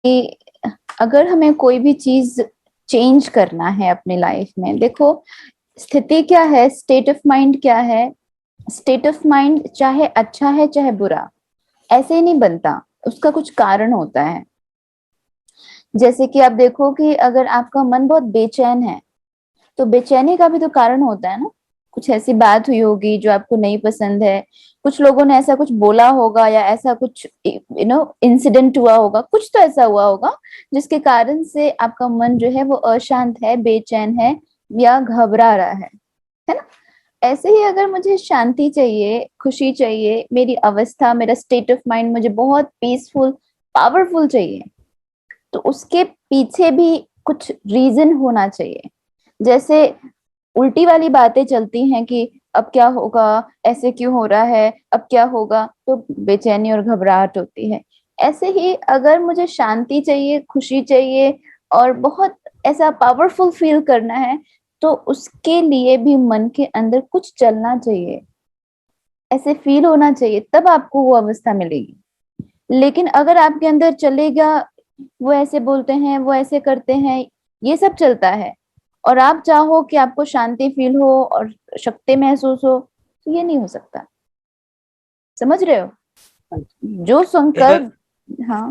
कि अगर हमें कोई भी चीज चेंज करना है अपनी लाइफ में, देखो स्थिति क्या है, स्टेट ऑफ माइंड क्या है। स्टेट ऑफ माइंड चाहे अच्छा है चाहे बुरा, ऐसे ही नहीं बनता, उसका कुछ कारण होता है। जैसे कि आप देखो कि अगर आपका मन बहुत बेचैन है, तो बेचैनी का भी तो कारण होता है ना। कुछ ऐसी बात हुई होगी जो आपको नहीं पसंद है, कुछ लोगों ने ऐसा कुछ बोला होगा, या ऐसा कुछ इंसिडेंट हुआ होगा, कुछ तो ऐसा हुआ होगा जिसके कारण से आपका मन जो है वो अशांत है, बेचैन है, या घबरा रहा है ना। ऐसे ही अगर मुझे शांति चाहिए, खुशी चाहिए, मेरी अवस्था, मेरा स्टेट ऑफ माइंड मुझे बहुत पीसफुल, पावरफुल चाहिए, तो उसके पीछे भी कुछ रीजन होना चाहिए। जैसे उल्टी वाली बातें चलती हैं कि अब क्या होगा, ऐसे क्यों हो रहा है, अब क्या होगा, तो बेचैनी और घबराहट होती है। ऐसे ही अगर मुझे शांति चाहिए, खुशी चाहिए, और बहुत ऐसा पावरफुल फील करना है, तो उसके लिए भी मन के अंदर कुछ चलना चाहिए, ऐसे फील होना चाहिए, तब आपको वो अवस्था मिलेगी। लेकिन अगर आपके अंदर चलेगा, वो ऐसे बोलते हैं, वो ऐसे करते हैं, ये सब चलता है, और आप चाहो कि आपको शांति फील हो और शक्ति महसूस हो, तो ये नहीं हो सकता। समझ रहे हो जो कई बार संकल्प। हाँ।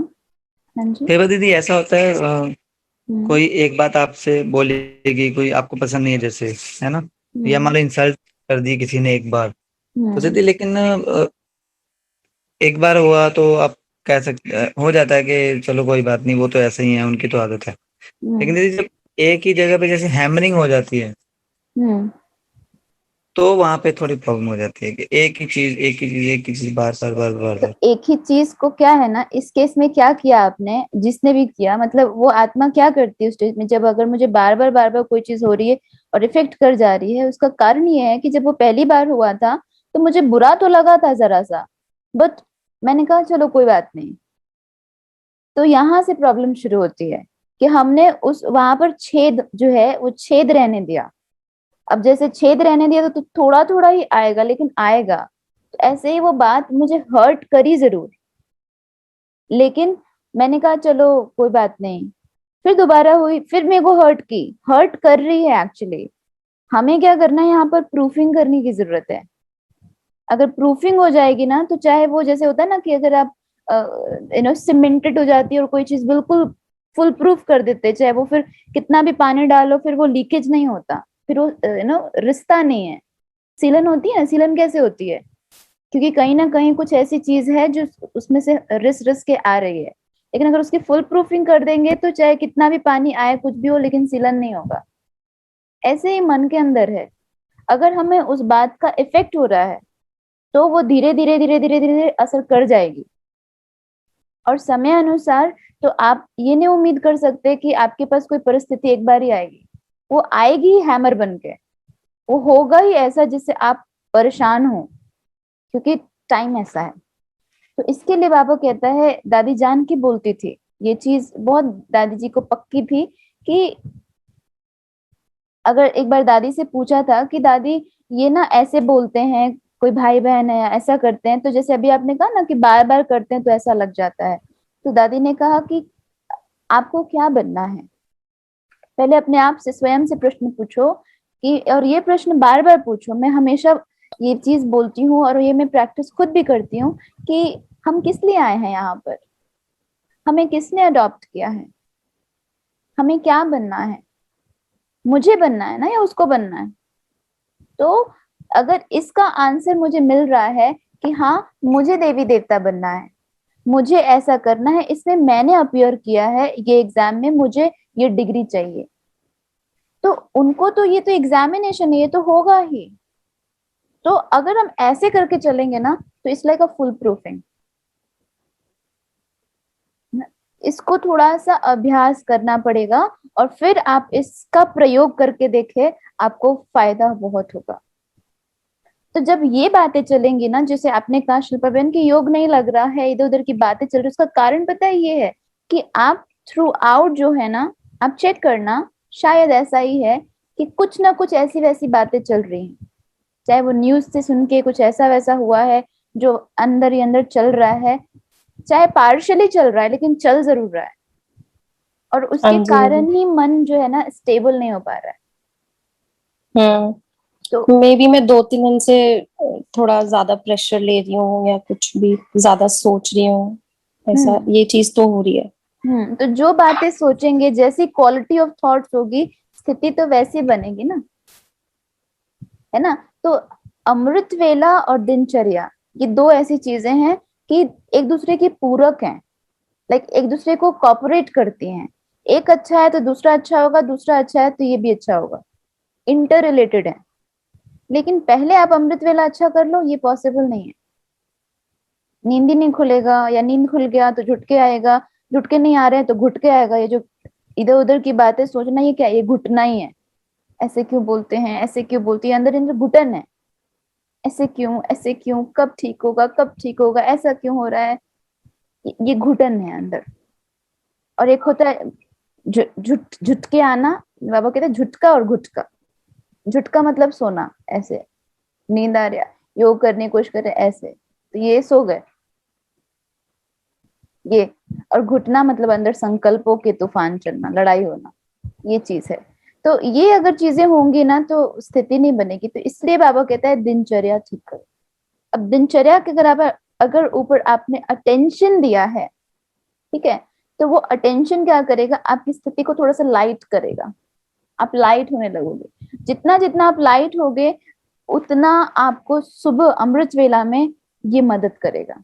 हाँ जी। कई बार दीदी ऐसा होता है, हम्म। कोई एक बात आपसे बोलेगी, कोई आपको पसंद नहीं है जैसे, है ना, या मान हम्म। लो इंसल्ट कर दी किसी ने एक बार, तो हम्म। दीदी लेकिन एक बार हुआ तो आप कह सकते, हो जाता है कि चलो कोई बात नहीं, वो तो ऐसे ही है, उनकी तो आदत है। लेकिन हम्म। दीदी जब एक ही जगह पे जैसे हैमरिंग हो जाती है, हम्म। तो वहां पे थोड़ी प्रॉब्लम हो जाती है कि एक ही चीज एक ही चीज एक ही चीज बार बार बार बार तो बार। एक ही चीज को क्या है ना, इस केस में क्या किया आपने, जिसने भी किया, मतलब वो आत्मा क्या करती है उस स्टेज में, जब अगर मुझे बार बार कोई चीज हो रही है और इफेक्ट कर जा रही है, उसका कारण ये है कि जब वो पहली बार हुआ था तो मुझे बुरा तो लगा था जरा सा, बट मैंने कहा चलो कोई बात नहीं। तो यहाँ से प्रॉब्लम शुरू होती है कि हमने उस वहां पर छेद जो है वो छेद रहने दिया। अब जैसे छेद रहने दिया तो थोड़ा थोड़ा ही आएगा, लेकिन आएगा। तो ऐसे ही वो बात मुझे हर्ट करी जरूर, लेकिन मैंने कहा चलो कोई बात नहीं। फिर दोबारा हुई, फिर मेरे को हर्ट की, हर्ट कर रही है एक्चुअली। हमें क्या करना है, यहाँ पर प्रूफिंग करने की जरूरत है। अगर प्रूफिंग हो जाएगी ना, तो चाहे वो जैसे होता है ना कि अगर आप सीमेंटेड हो जाती है और कोई चीज बिल्कुल फुल प्रूफ कर देते हैं, चाहे वो फिर कितना भी पानी डालो, फिर वो लीकेज नहीं होता, फिर वो रिश्ता नहीं है। सीलन होती है ना, सीलन कैसे होती है, क्योंकि कहीं ना कहीं कुछ ऐसी चीज है जो उसमें से रिस रिस के आ रही है। लेकिन अगर उसकी फुल प्रूफिंग कर देंगे, तो चाहे कितना भी पानी आए, कुछ भी हो, लेकिन सीलन नहीं होगा। ऐसे ही मन के अंदर है, अगर हमें उस बात का इफेक्ट हो रहा है, तो वो धीरे धीरे धीरे धीरे धीरे असर कर जाएगी। और समय अनुसार तो आप ये नहीं उम्मीद कर सकते कि आपके पास कोई परिस्थिति एक बार ही आएगी। वो आएगी ही हैमर बन के, वो होगा ही ऐसा जिससे आप परेशान हो, क्योंकि टाइम ऐसा है। तो इसके लिए बाबा कहता है, दादी जान की बोलती थी, ये चीज बहुत दादी जी को पक्की थी कि अगर एक बार दादी से पूछा था कि दादी ये ना ऐसे बोलते हैं, कोई भाई बहन है या ऐसा करते हैं, तो जैसे अभी आपने कहा ना कि बार बार करते हैं तो ऐसा लग जाता है। तो दादी ने कहा कि आपको क्या बनना है, पहले अपने आप से, स्वयं से प्रश्न पूछो कि, और ये प्रश्न बार बार पूछो। मैं हमेशा ये चीज बोलती हूँ और ये मैं प्रैक्टिस खुद भी करती हूँ कि हम किस लिए आए हैं यहाँ पर, हमें किसने अडॉप्ट किया है, हमें क्या बनना है, मुझे बनना है ना या उसको बनना है। तो अगर इसका आंसर मुझे मिल रहा है कि हाँ मुझे देवी देवता बनना है, मुझे ऐसा करना है, इसमें मैंने अपीयर किया है ये एग्जाम में, मुझे ये डिग्री चाहिए, तो उनको तो ये तो एग्जामिनेशन है, ये तो होगा ही। तो अगर हम ऐसे करके चलेंगे ना, तो it's like a full proofing. इसको थोड़ा सा अभ्यास करना पड़ेगा, और फिर आप इसका प्रयोग करके देखें, आपको फायदा बहुत होगा। तो जब ये बातें चलेंगी ना, जैसे आपने कहा शिल्पा बहन की योग नहीं लग रहा है, इधर उधर की बातें चल रही, उसका कारण पता है ये है कि आप थ्रू आउट जो है ना, आप चेक करना, शायद ऐसा ही है कि कुछ ना कुछ ऐसी वैसी बातें चल रही हैं, चाहे वो न्यूज से सुन के कुछ ऐसा वैसा हुआ है जो अंदर ही अंदर चल रहा है, चाहे पार्शली चल रहा है, लेकिन चल जरूर रहा है। और हाँ उसके जी, हाँ जी। कारण ही मन जो है ना स्टेबल नहीं हो पा रहा है। तो मे बी मैं 2-3 दिन से थोड़ा ज्यादा प्रेशर ले रही हूँ या कुछ भी ज्यादा सोच रही हूँ, ऐसा हम्म ये चीज तो हो रही है। तो जो बातें सोचेंगे, जैसी क्वालिटी ऑफ थॉट्स होगी, स्थिति तो वैसी बनेगी ना, है ना। तो अमृत वेला और दिनचर्या, ये दो ऐसी चीजें हैं कि एक दूसरे की पूरक हैं, लाइक एक दूसरे को कॉपरेट करती हैं। एक अच्छा है तो दूसरा अच्छा होगा, दूसरा अच्छा है तो ये भी अच्छा होगा, इंटर रिलेटेड है। लेकिन पहले आप अमृत वेला अच्छा कर लो, ये पॉसिबल नहीं है। नींद ही नहीं खुलेगा, या नींद खुल गया तो झुटके आएगा, झुटके नहीं आ रहे हैं तो घुटके आएगा। ये जो इधर उधर की बातें सोचना, ये क्या, ये घुटना ही है। ऐसे क्यों बोलते हैं, ऐसे क्यों बोलती है, अंदर अंदर घुटन है। ऐसे क्यों, ऐसे क्यों, कब ठीक होगा, कब ठीक होगा, ऐसा क्यों हो रहा है, ये घुटन है अंदर। और एक होता है झुटके आना। बाबा कहते हैं झुटका और घुटका। झुटका मतलब सोना, ऐसे नींद आ रहा, योग करने की कोशिश कर रहे ऐसे, तो ये सो गए ये। और घुटना मतलब अंदर संकल्पों के तूफान चलना, लड़ाई होना, ये चीज है। तो ये अगर चीजें होंगी ना तो स्थिति नहीं बनेगी। तो इसलिए बाबा कहता है दिनचर्या ठीक करो। अब दिनचर्या के अगर आप, अगर ऊपर आपने अटेंशन दिया है, ठीक है, तो वो अटेंशन क्या करेगा, आपकी स्थिति को थोड़ा सा लाइट करेगा। आप लाइट होने लगोगे। जितना जितना आप लाइट होगे, उतना आपको सुबह अमृत वेला में ये मदद करेगा।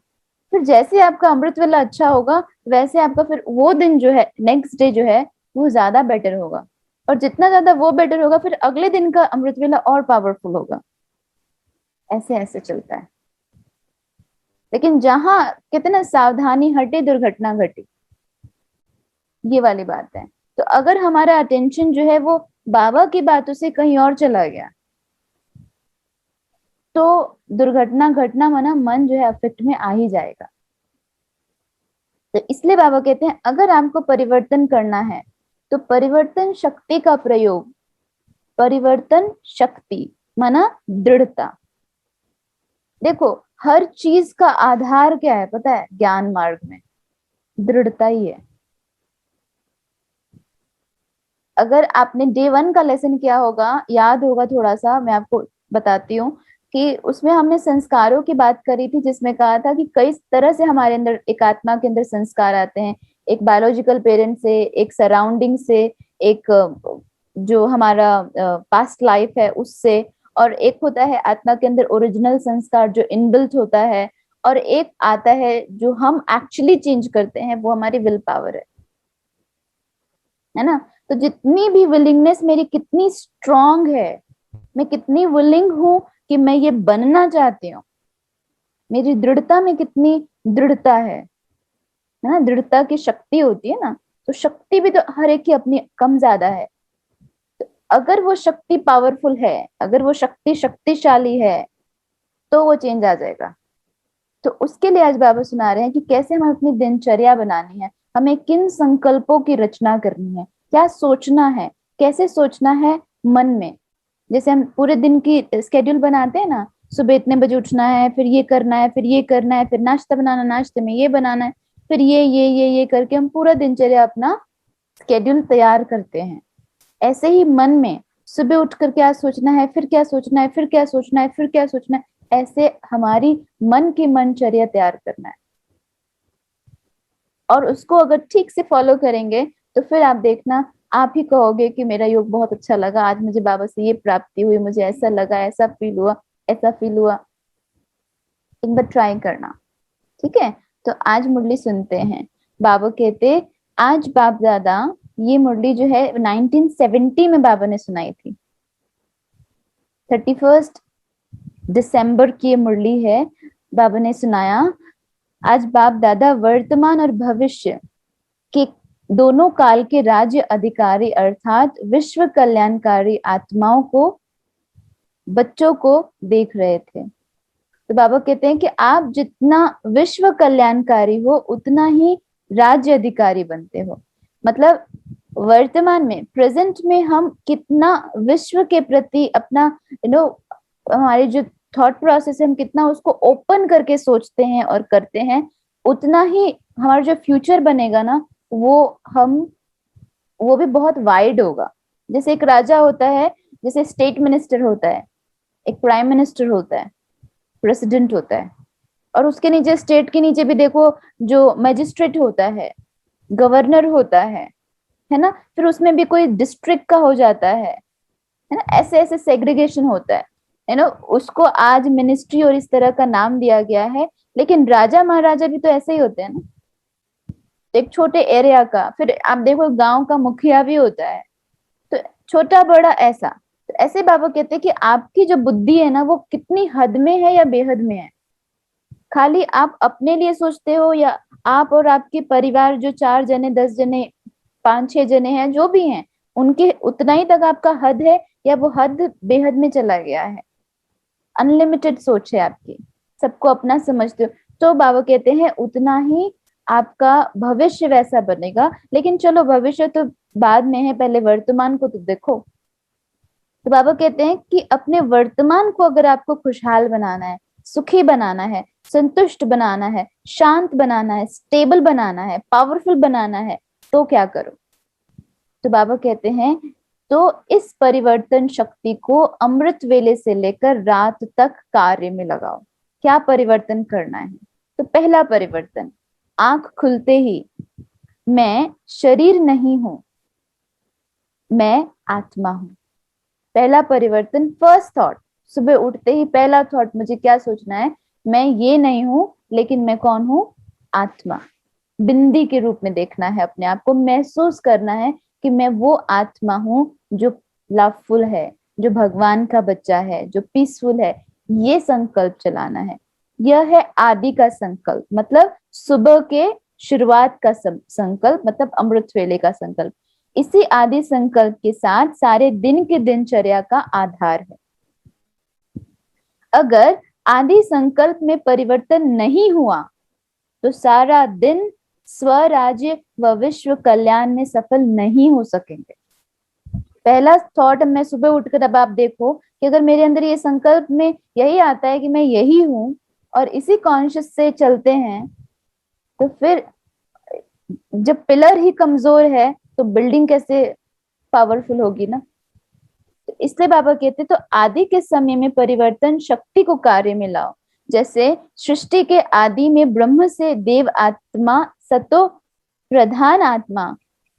फिर जैसे आपका अमृत वेला अच्छा होगा, वैसे आपका फिर वो दिन जो है, नेक्स्ट डे जो है, वो ज्यादा बेटर होगा। और जितना ज्यादा वो बेटर होगा, फिर अगले दिन का अमृत वेला और पावरफुल होगा। ऐसे ऐसे चलता है। लेकिन जहां कितना सावधानी हटे दुर्घटना घटी, ये वाली बात है। तो अगर हमारा अटेंशन जो है वो बाबा की बातों से कहीं और चला गया, तो दुर्घटना घटना मना मन जो है अफेक्ट में आ ही जाएगा। तो इसलिए बाबा कहते हैं अगर आपको परिवर्तन करना है, तो परिवर्तन शक्ति का प्रयोग, परिवर्तन शक्ति माना दृढ़ता। देखो, हर चीज का आधार क्या है पता है, ज्ञान मार्ग में दृढ़ता ही है। अगर आपने डे 1 का लेसन किया होगा, याद होगा, थोड़ा सा मैं आपको बताती हूँ कि उसमें हमने संस्कारों की बात करी थी, जिसमें कहा था कि कई तरह से हमारे अंदर, एक आत्मा के अंदर संस्कार आते हैं। एक बायोलॉजिकल पेरेंट से, एक सराउंडिंग से, एक जो हमारा पास्ट लाइफ है उससे, और एक होता है आत्मा के अंदर ओरिजिनल संस्कार जो इनबिल्ट होता है, और एक आता है जो हम एक्चुअली चेंज करते हैं, वो हमारी विल पावर है ना। तो जितनी भी विलिंगनेस मेरी कितनी स्ट्रांग है, मैं कितनी विलिंग हूं कि मैं ये बनना चाहती हूँ, मेरी दृढ़ता में कितनी दृढ़ता है ना। दृढ़ता की शक्ति होती है ना, तो शक्ति भी तो हर एक की अपनी कम ज्यादा है। तो अगर वो शक्ति पावरफुल है, अगर वो शक्ति शक्तिशाली है, तो वो चेंज आ जाएगा। तो उसके लिए आज बाबा सुना रहे हैं कि कैसे हमें अपनी दिनचर्या बनानी है, हमें किन संकल्पों की रचना करनी है, क्या सोचना है, कैसे सोचना है मन में। जैसे हम पूरे दिन की स्केड्यूल बनाते हैं ना, सुबह इतने बजे उठना है, फिर ये करना है, फिर ये करना है, फिर नाश्ता बनाना, नाश्ते में ये बनाना है, फिर ये करके हम पूरा दिनचर्या अपना स्केड्यूल तैयार करते हैं। ऐसे ही मन में सुबह उठकर क्या सोचना है, फिर क्या सोचना है, फिर क्या सोचना है, फिर क्या सोचना है, ऐसे हमारी मन की मनचर्या तैयार करना है। और उसको अगर ठीक से फॉलो करेंगे, तो फिर आप देखना, आप ही कहोगे कि मेरा योग बहुत अच्छा लगा, आज मुझे बाबा से ये प्राप्ति हुई, मुझे ऐसा लगा, ऐसा फील हुआ, ऐसा फील हुआ। एक बार ट्राई करना, ठीक है। तो आज मुरली सुनते हैं। बाबा कहते, आज बाप दादा, ये मुरली जो है 1970 में बाबा ने सुनाई थी। 31 दिसंबर की ये मुरली है, बाबा ने सुनाया। आज बाप दादा वर्तमान और भविष्य के दोनों काल के राज्य अधिकारी अर्थात विश्व कल्याणकारी आत्माओं को, बच्चों को देख रहे थे। तो बाबा कहते हैं कि आप जितना विश्व कल्याणकारी हो, उतना ही राज्य अधिकारी बनते हो। मतलब वर्तमान में, प्रेजेंट में हम कितना विश्व के प्रति अपना हमारी जो थॉट प्रोसेस है, हम कितना उसको ओपन करके सोचते हैं और करते हैं, उतना ही हमारा जो फ्यूचर बनेगा ना, वो हम वो भी बहुत वाइड होगा। जैसे एक राजा होता है, जैसे स्टेट मिनिस्टर होता है, एक प्राइम मिनिस्टर होता है, प्रेसिडेंट होता है, और उसके नीचे स्टेट के नीचे भी देखो जो मजिस्ट्रेट होता है, गवर्नर होता है ना, फिर उसमें भी कोई डिस्ट्रिक्ट का हो जाता है ना, ऐसे ऐसे सेग्रीगेशन होता है ना। उसको आज मिनिस्ट्री और इस तरह का नाम दिया गया है, लेकिन राजा महाराजा भी तो ऐसे ही होते हैं ना, एक छोटे एरिया का। फिर आप देखो गांव का मुखिया भी होता है, तो छोटा बड़ा ऐसा। तो ऐसे बाबा कहते हैं कि आपकी जो बुद्धि है ना, वो कितनी हद में है या बेहद में है। खाली आप अपने लिए सोचते हो, या आप और आपके परिवार जो 4 जने 10 जने 5 6 जने हैं जो भी हैं, उनके उतना ही तक आपका हद है, या वो हद बेहद में चला गया है। अनलिमिटेड सोच है आपकी, सबको अपना समझते हो। तो बाबा कहते हैं उतना ही आपका भविष्य वैसा बनेगा। लेकिन चलो भविष्य तो बाद में है, पहले वर्तमान को तो देखो। तो बाबा कहते हैं कि अपने वर्तमान को अगर आपको खुशहाल बनाना है, सुखी बनाना है, संतुष्ट बनाना है, शांत बनाना है, स्टेबल बनाना है, पावरफुल बनाना है, तो क्या करो। तो बाबा कहते हैं तो इस परिवर्तन शक्ति को अमृत वेले से लेकर रात तक कार्य में लगाओ। क्या परिवर्तन करना है? तो पहला परिवर्तन, आंख खुलते ही मैं शरीर नहीं हूं, मैं आत्मा हूं। पहला परिवर्तन, फर्स्ट थॉट, सुबह उठते ही पहला थॉट मुझे क्या सोचना है? मैं ये नहीं हूं, लेकिन मैं कौन हूं? आत्मा। बिंदी के रूप में देखना है अपने आप को, महसूस करना है कि मैं वो आत्मा हूं जो लवफुल है, जो भगवान का बच्चा है, जो पीसफुल है। ये संकल्प चलाना है। यह है आदि का संकल्प, मतलब सुबह के शुरुआत का संकल्प, मतलब अमृत वेले का संकल्प। इसी आदि संकल्प के साथ सारे दिन के दिनचर्या का आधार है। अगर आदि संकल्प में परिवर्तन नहीं हुआ तो सारा दिन स्वराज्य व विश्व कल्याण में सफल नहीं हो सकेंगे। पहला थॉट मैं सुबह उठकर, अब आप देखो कि अगर मेरे अंदर ये संकल्प में यही आता है कि मैं यही हूं, और इसी कॉन्शियस से चलते हैं, तो फिर जब पिलर ही कमजोर है तो बिल्डिंग कैसे पावरफुल होगी ना। तो इसलिए बाबा कहते तो आदि के समय में परिवर्तन शक्ति को कार्य में लाओ। जैसे सृष्टि के आदि में ब्रह्म से देव आत्मा सतो प्रधान आत्मा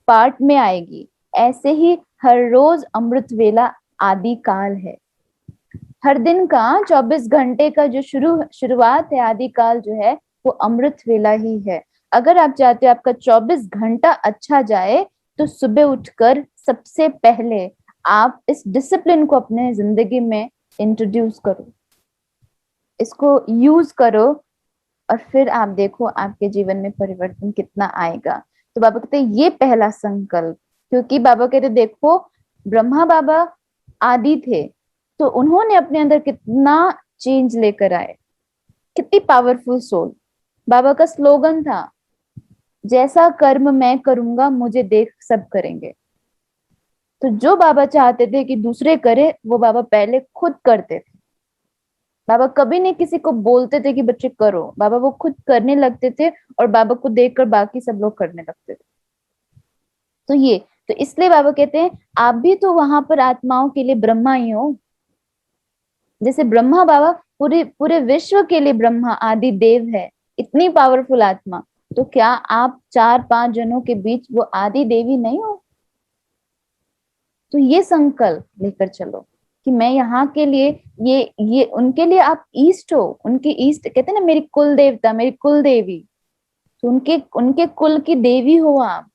पाठ में आएगी, ऐसे ही हर रोज अमृत वेला आदि काल है। हर दिन का 24 घंटे का जो शुरुआत है, आदि काल जो है, वो अमृत वेला ही है। अगर आप चाहते हो आपका 24 घंटा अच्छा जाए, तो सुबह उठकर सबसे पहले आप इस डिसिप्लिन को अपने जिंदगी में इंट्रोड्यूस करो, इसको यूज करो, और फिर आप देखो आपके जीवन में परिवर्तन कितना आएगा। तो बाबा कहते हैं ये पहला संकल्प, क्योंकि बाबा कहते देखो ब्रह्मा बाबा आदि थे, तो उन्होंने अपने अंदर कितना चेंज लेकर आए, कितनी पावरफुल सोल। बाबा का स्लोगन था, जैसा कर्म मैं करूंगा मुझे देख सब करेंगे। तो जो बाबा चाहते थे कि दूसरे करे, वो बाबा पहले खुद करते थे। बाबा कभी नहीं किसी को बोलते थे कि बच्चे करो, बाबा वो खुद करने लगते थे, और बाबा को देखकर बाकी सब लोग करने लगते थे। तो ये, तो इसलिए बाबा कहते हैं आप भी तो वहां पर आत्माओं के लिए ब्रह्मा ही हो। जैसे ब्रह्मा बाबा पूरे पूरे विश्व के लिए ब्रह्मा आदि देव है, इतनी पावरफुल आत्मा, तो क्या आप 4 5 जनों के बीच वो आदि देवी नहीं हो? तो ये संकल्प लेकर चलो कि मैं यहाँ के लिए, ये उनके लिए आप ईस्ट हो, उनकी ईस्ट कहते हैं ना, मेरी कुल देवता, मेरी कुल देवी, तो उनके उनके कुल की देवी हो आप।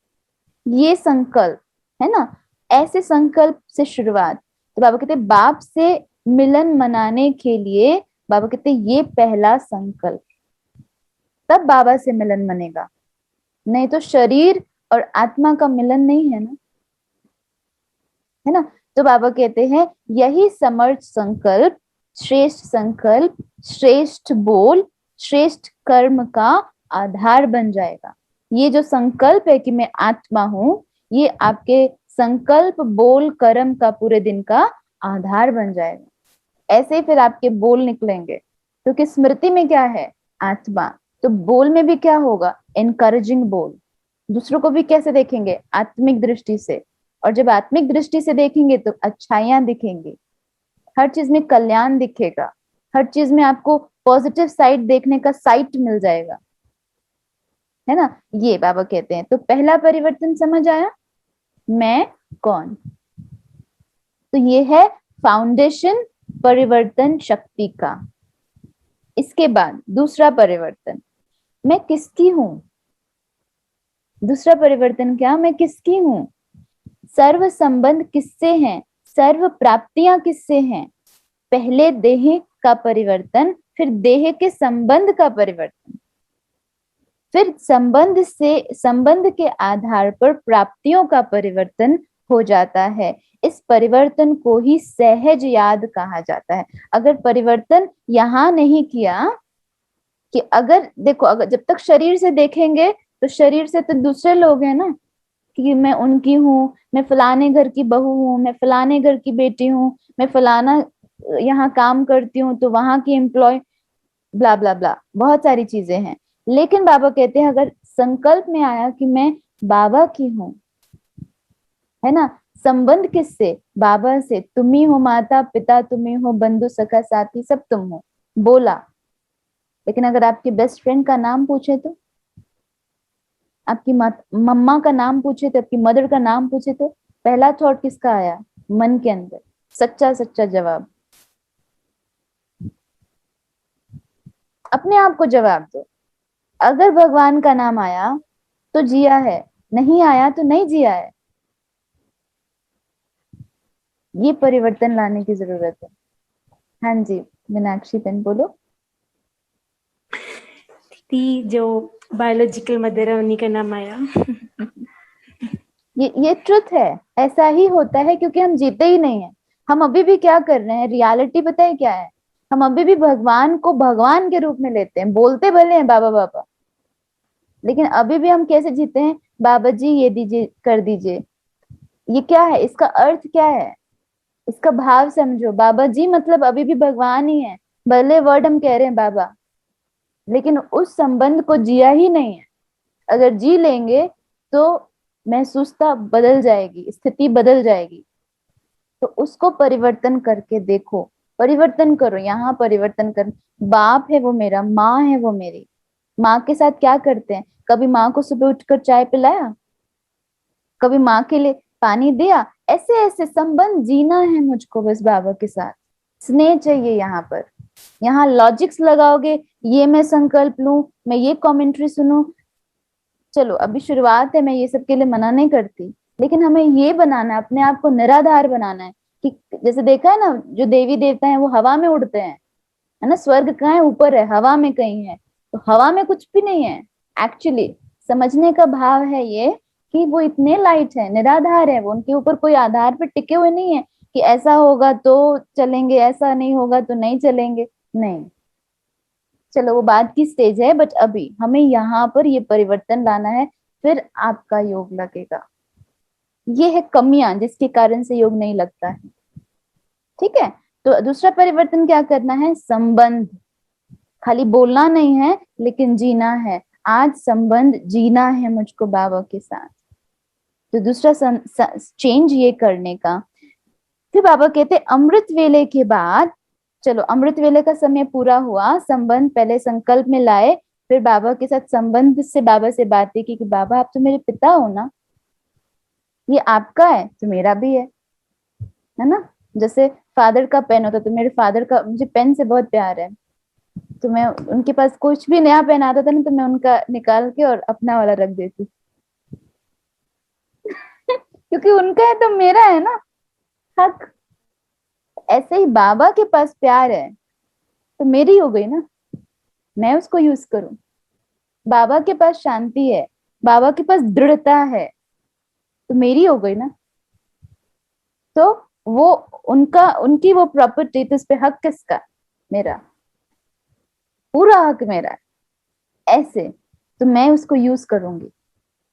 ये संकल्प है ना, ऐसे संकल्प से शुरुआत। तो बाबा कहते हैं बाप से मिलन मनाने के लिए, बाबा कहते हैं ये पहला संकल्प, तब बाबा से मिलन मनेगा, नहीं तो शरीर और आत्मा का मिलन नहीं है ना, है ना। तो बाबा कहते हैं यही समर्थ संकल्प, श्रेष्ठ संकल्प, श्रेष्ठ बोल, श्रेष्ठ कर्म का आधार बन जाएगा। ये जो संकल्प है कि मैं आत्मा हूं, ये आपके संकल्प बोल कर्म का पूरे दिन का आधार बन जाएगा। ऐसे ही फिर आपके बोल निकलेंगे, क्योंकि स्मृति में क्या है? आत्मा। तो बोल में भी क्या होगा? एनकरेजिंग बोल, दूसरों को भी कैसे देखेंगे? आत्मिक दृष्टि से। और जब आत्मिक दृष्टि से देखेंगे तो अच्छाइयां दिखेंगी, हर चीज में कल्याण दिखेगा, हर चीज में आपको पॉजिटिव साइड देखने का साइट मिल जाएगा, है ना। ये बाबा कहते हैं। तो पहला परिवर्तन समझ आया, मैं कौन। तो ये है फाउंडेशन परिवर्तन शक्ति का। इसके बाद दूसरा परिवर्तन, मैं किसकी हूं। दूसरा परिवर्तन क्या, मैं किसकी हूं। सर्व संबंध किससे हैं, सर्व प्राप्तियां किससे हैं। पहले देह का परिवर्तन, फिर देह के संबंध का परिवर्तन, फिर संबंध के आधार पर प्राप्तियों का परिवर्तन हो जाता है। इस परिवर्तन को ही सहज याद कहा जाता है। अगर परिवर्तन यहां नहीं किया, कि अगर देखो, अगर जब तक शरीर से देखेंगे तो शरीर से तो दूसरे लोग हैं ना, कि मैं उनकी हूँ, मैं फलाने घर की बहू हूँ, मैं फलाने घर की बेटी हूँ, मैं फलाना यहाँ काम करती हूँ तो वहां की एम्प्लॉय, ब्ला ब्ला ब्ला, बहुत सारी चीजें हैं। लेकिन बाबा कहते हैं अगर संकल्प में आया कि मैं बाबा की हूँ, है ना, संबंध किससे, बाबा से, तुम ही हो माता पिता, तुम ही हो बंधु सखा साथी, सब तुम हो, बोला। लेकिन अगर आपके बेस्ट फ्रेंड का नाम पूछे तो, आपकी मम्मा का नाम पूछे तो, आपकी मदर का नाम पूछे तो पहला थॉट किसका आया, मन के अंदर, सच्चा सच्चा जवाब। अपने आप को जवाब दो। अगर भगवान का नाम आया तो जिया है, नहीं आया तो नहीं जिया है। ये परिवर्तन लाने की जरूरत है। हाँ जी मीनाक्षी बेन बोलो। थी जो बायोलॉजिकल मदर है उन्हीं का नाम आया। ये ट्रुथ है, ऐसा ही होता है क्योंकि हम जीते ही नहीं है। हम अभी भी क्या कर रहे हैं, रियलिटी पता है क्या है, हम अभी भी भगवान को भगवान के रूप में लेते हैं, बोलते भले हैं बाबा बाबा, लेकिन अभी भी हम कैसे जीते हैं, बाबा जी ये दीजिए कर दीजिए। ये क्या है, इसका अर्थ क्या है, इसका भाव समझो। बाबा जी मतलब अभी भी भगवान ही है, भले वर्ड हम कह रहे हैं बाबा, लेकिन उस संबंध को जिया ही नहीं है। अगर जी लेंगे तो महसूसता बदल जाएगी, स्थिति बदल जाएगी। तो उसको परिवर्तन करके देखो, परिवर्तन करो, यहाँ परिवर्तन कर। बाप है वो मेरा, माँ है वो मेरी। माँ के साथ क्या करते हैं, कभी माँ को सुबह उठकर चाय पिलाया, कभी माँ के लिए पानी दिया, ऐसे ऐसे संबंध जीना है मुझको बस बाबा के साथ। स्नेह चाहिए यहाँ पर। यहाँ लॉजिक्स लगाओगे, ये मैं संकल्प लूं, मैं ये कमेंट्री सुनूं, चलो अभी शुरुआत है, मैं ये सब के लिए मना नहीं करती, लेकिन हमें ये बनाना है, अपने आप को निराधार बनाना है। कि जैसे देखा है ना, जो देवी देवता है वो हवा में उड़ते हैं, है ना, स्वर्ग कहाँ है, ऊपर है, हवा में कहीं है। तो हवा में कुछ भी नहीं है एक्चुअली। समझने का भाव है ये कि वो इतने लाइट है, निराधार है, वो उनके ऊपर कोई आधार पे टिके हुए नहीं है कि ऐसा होगा तो चलेंगे, ऐसा नहीं होगा तो नहीं चलेंगे, नहीं। चलो वो बाद की स्टेज है, बट अभी हमें यहाँ पर ये परिवर्तन लाना है, फिर आपका योग लगेगा। ये है कमियां जिसके कारण से योग नहीं लगता है, ठीक है। तो दूसरा परिवर्तन क्या करना है, संबंध। खाली बोलना नहीं है लेकिन जीना है। आज संबंध जीना है मुझको बाबा के साथ। तो दूसरा चेंज ये करने का। फिर बाबा कहते अमृत वेले के बाद, चलो अमृत वेले का समय पूरा हुआ, संबंध पहले संकल्प में लाए, फिर बाबा के साथ संबंध से बाबा से बातें की कि बाबा आप तो मेरे पिता हो ना, ये आपका है तो मेरा भी है ना। जैसे फादर का पेन होता तो मेरे फादर का, मुझे पेन से बहुत प्यार है, तो मैं उनके पास कुछ भी नया पेन आता था ना तो मैं उनका निकाल के और अपना वाला रख देती क्योंकि उनका है तो मेरा है ना, हक। ऐसे ही बाबा के पास प्यार है तो मेरी हो गई ना, मैं उसको यूज करूं। बाबा के पास शांति है, बाबा के पास दृढ़ता है, तो मेरी हो गई ना। तो वो उनका, उनकी वो प्रॉपर्टी, तो उस पे हक किसका, मेरा, पूरा हक मेरा है। ऐसे तो मैं उसको यूज करूंगी,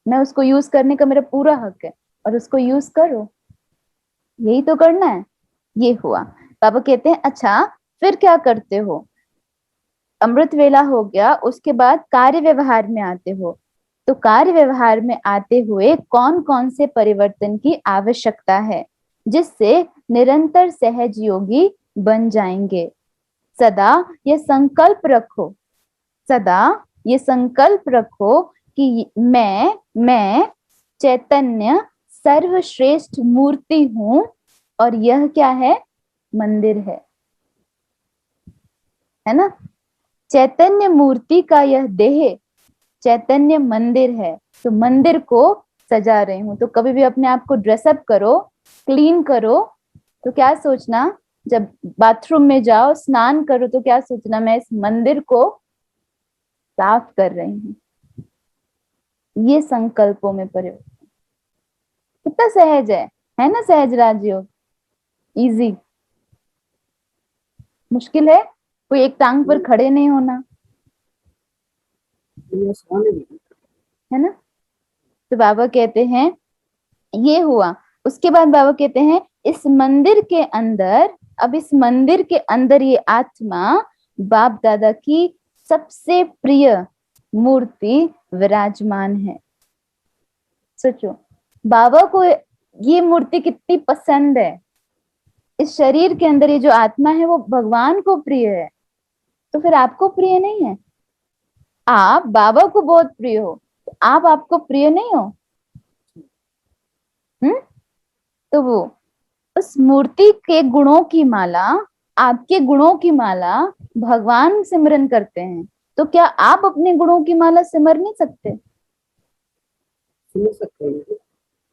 मैं उसको यूज करने का मेरा पूरा हक है, और उसको यूज करो, यही तो करना है। ये हुआ। बाबा कहते हैं अच्छा फिर क्या करते हो, अमृत वेला हो गया, उसके बाद कार्य व्यवहार में आते हो। तो कार्य व्यवहार में आते हुए कौन कौन से परिवर्तन की आवश्यकता है जिससे निरंतर सहज योगी बन जाएंगे। सदा ये संकल्प रखो, सदा ये संकल्प रखो कि मैं चैतन्य सर्वश्रेष्ठ मूर्ति हूं और यह क्या है, मंदिर है ना। चैतन्य मूर्ति का यह देह चैतन्य मंदिर है, तो मंदिर को सजा रही हूं। तो कभी भी अपने आप को ड्रेसअप करो, क्लीन करो, तो क्या सोचना, जब बाथरूम में जाओ, स्नान करो, तो क्या सोचना, मैं इस मंदिर को साफ कर रही हूँ। ये संकल्पों में परिवर्तन कितना सहज है ना, सहज राजयोग, इजी। मुश्किल है कोई एक टांग पर खड़े नहीं होना, है ना। तो बाबा कहते हैं ये हुआ। उसके बाद बाबा कहते हैं इस मंदिर के अंदर, अब इस मंदिर के अंदर ये आत्मा बाप दादा की सबसे प्रिय मूर्ति विराजमान है। सोचो बाबा को ये मूर्ति कितनी पसंद है। इस शरीर के अंदर ये जो आत्मा है वो भगवान को प्रिय है, तो फिर आपको प्रिय नहीं है? आप बाबा को बहुत प्रिय हो, तो आप आपको प्रिय नहीं हो? तो वो उस मूर्ति के गुणों की माला, आपके गुणों की माला भगवान सिमरन करते हैं, तो क्या आप अपने गुणों की माला सिमर नहीं सकते?